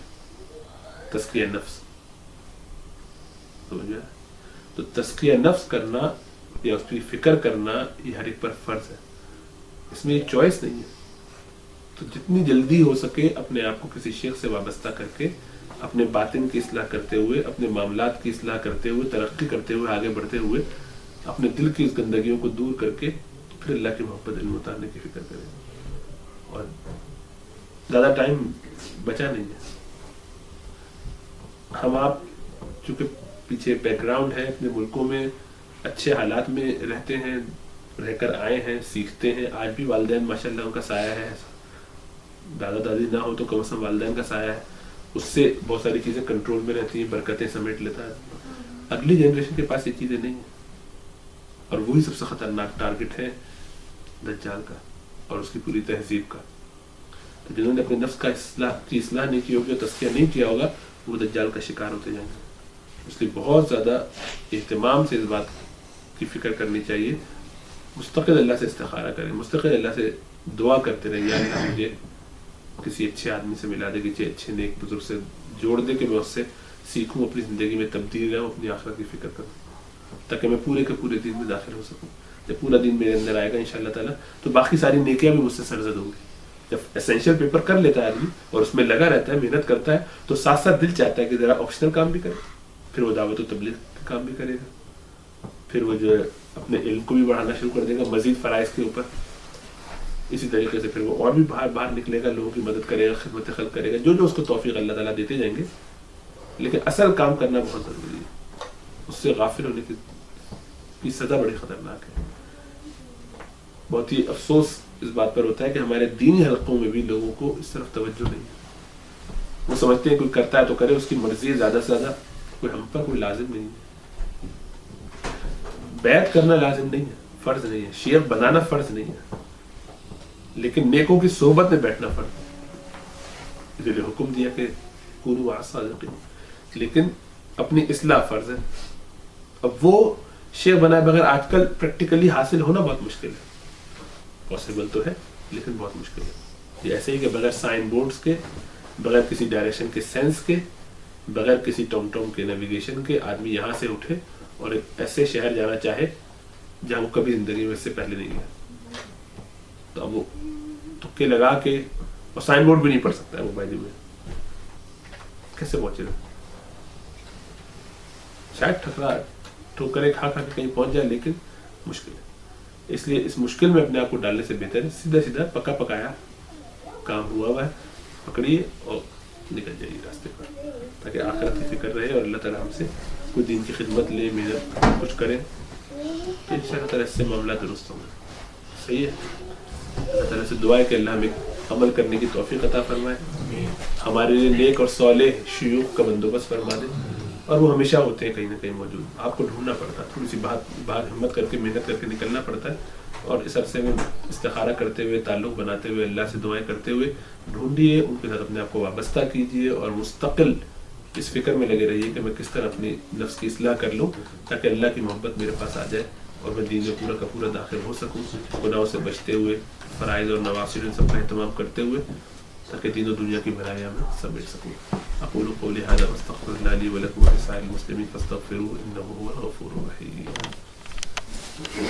تزکیہ نفس۔ تو تزکیہ نفس کرنا یا اس کی فکر کرنا یہ ہر ایک پر فرض ہے، اس میں یہ چوائس نہیں ہے۔ تو جتنی جلدی ہو سکے اپنے آپ کو کسی شیخ سے وابستہ کر کے، اپنے باطن کی اصلاح کرتے ہوئے، اپنے معاملات کی اصلاح کرتے ہوئے، ترقی کرتے ہوئے، آگے بڑھتے ہوئے، اپنے دل کی اس گندگیوں کو دور کر کے پھر اللہ کی محبت علم اتارنے کی فکر کریں۔ اور زیادہ ٹائم بچا نہیں ہے، ہم آپ چونکہ پیچھے بیک گراؤنڈ ہے، اپنے ملکوں میں اچھے حالات میں رہتے ہیں، رہ کر آئے ہیں، سیکھتے ہیں، آج بھی والدین ماشاءاللہ ان کا سایہ ہے، دادا دادی نہ ہو تو کم از کم والدین کا سایہ ہے، اس سے بہت ساری چیزیں کنٹرول میں رہتی ہیں، برکتیں سمیٹ لیتا ہے۔ اگلی جنریشن کے پاس یہ چیزیں نہیں ہیں، اور وہی سب سے خطرناک ٹارگٹ ہے دجال کا اور اس کی پوری تہذیب کا۔ تو جنہوں نے اپنے نفس کا اصلاح نہیں کی ہوگی، تزکیہ نہیں کیا ہوگا، وہ دجال کا شکار ہوتے جائیں گے۔ اس لیے بہت زیادہ اہتمام سے اس بات کی فکر کرنی چاہیے، مستقل اللہ سے استخارہ کریں، مستقل اللہ سے دعا کرتے رہیں، یا اللہ مجھے کسی اچھے آدمی سے ملا دے، کسی اچھے نیک بزرگ سے جوڑ دے کہ میں اس سے سیکھوں، اپنی زندگی میں تبدیل رہوں، اپنی آخرت کی فکر کروں، تاکہ میں پورے کے پورے دین میں داخل ہو سکوں۔ جب پورا دین میرے اندر آئے گا انشاءاللہ تعالیٰ تو باقی ساری نیکیاں بھی مجھ سے سرزد ہوں گی۔ جب اسینشیل پیپر کر لیتا ہے آدمی اور اس میں لگا رہتا ہے، محنت کرتا ہے، تو ساتھ ساتھ دل چاہتا ہے کہ ذرا آپشنل کام بھی کرے، پھر وہ دعوت و تبلیغ کا کام بھی کرے گا، پھر وہ جو ہے اپنے علم کو بھی بڑھانا شروع کر دے گا مزید فرائض کے اوپر۔ اسی طریقے سے پھر وہ اور بھی باہر نکلے گا، لوگوں کی مدد کرے گا، خدمت خلق کرے گا، جو اس کو توفیق اللہ تعالیٰ دیتے جائیں گے۔ لیکن اصل کام کرنا بہت ضروری ہے، اس سے غافل ہونے کی سزا بڑی خطرناک ہے۔ بہت ہی افسوس اس بات پر ہوتا ہے کہ ہمارے دینی حلقوں میں بھی لوگوں کو اس طرف توجہ نہیں ہے، وہ سمجھتے ہیں کوئی کرتا ہے تو کرے، اس کی مرضی ہے، زیادہ سے زیادہ کوئی ہم پر کوئی لازم نہیں ہے۔ بیعت کرنا لازم نہیں ہے, فرض نہیں ہے, شیعہ بنانا فرض نہیں ہے, لیکن نیکوں کی صحبت میں بیٹھنا فرض ہے. اس لیے حکم دیا کہ کونوا مع الصادقین, لیکن اپنی اصلاح فرض ہے. اب وہ شیعہ بنائے بغیر آج کل پریکٹیکلی حاصل ہونا بہت مشکل ہے. پاسبل تو ہے لیکن بہت مشکل ہے. یہ ایسے ہی کہ بغیر سائن بورڈز کے, بغیر کسی ڈائریکشن کے سینس کے, بغیر کسی ٹوم ٹوم کے نیویگیشن کے آدمی یہاں سے اٹھے اور ایک ایسے شہر جانا چاہے جہاں وہ کبھی زندگی میں اس سے پہلے نہیں گیا, تو اب وہ تکے لگا کے, اور سائن بورڈ بھی نہیں پڑھ سکتا ہے وہ, بائی میں کیسے پہنچے گا؟ شاید ٹھوکریں کھا کھا کے کہیں پہنچ جائے, لیکن مشکل ہے. اس لیے اس مشکل میں اپنے آپ کو ڈالنے سے بہتر ہے سیدھا سیدھا پکا پکایا کام ہوا ہے پکڑیے اور نکل جائیے راستے پر, تاکہ آخرت کی فکر رہے اور اللہ تعالیٰ ہم سے کوئی دین کی خدمت لے, محنت کچھ کرے, تو ان شاء اللہ تعالیٰ اس سے معاملہ درست ہوں گے. صحیح ہے. اللہ تعالیٰ سے دعا ہے کہ اللہ ہمیں عمل کرنے کی توفیق عطا فرمائے, ہمارے لیے نیک اور صالح شیوخ کا بندوبست فرما دے, اور وہ ہمیشہ ہوتے ہیں کہیں نہ کہیں موجود. آپ کو ڈھونڈنا پڑتا ہے, تھوڑی سی بات ہمت کر کے محنت کر کے نکلنا پڑتا ہے, اور اس عرصے میں استخارہ کرتے ہوئے, تعلق بناتے ہوئے, اللہ سے دعائیں کرتے ہوئے ڈھونڈیے, ان کے ساتھ اپنے آپ کو وابستہ کیجیے, اور مستقل اس فکر میں لگے رہیے کہ میں کس طرح اپنی نفس کی اصلاح کر لوں تاکہ اللہ کی محبت میرے پاس آ جائے اور میں دین میں پورا کا پورا داخل ہو سکوں, گناہوں سے بچتے ہوئے, فرائض اور نوافل ان سب کا اہتمام کرتے ہوئے, تاکہ دین و دنیا کی بھلائیاں میں سمیٹ سکوں. اقول قولی ھذا واستغفر اللہ لی ولکم ولسائر المسلمین فاستغفروہ انہ ھو الغفور الرحیم.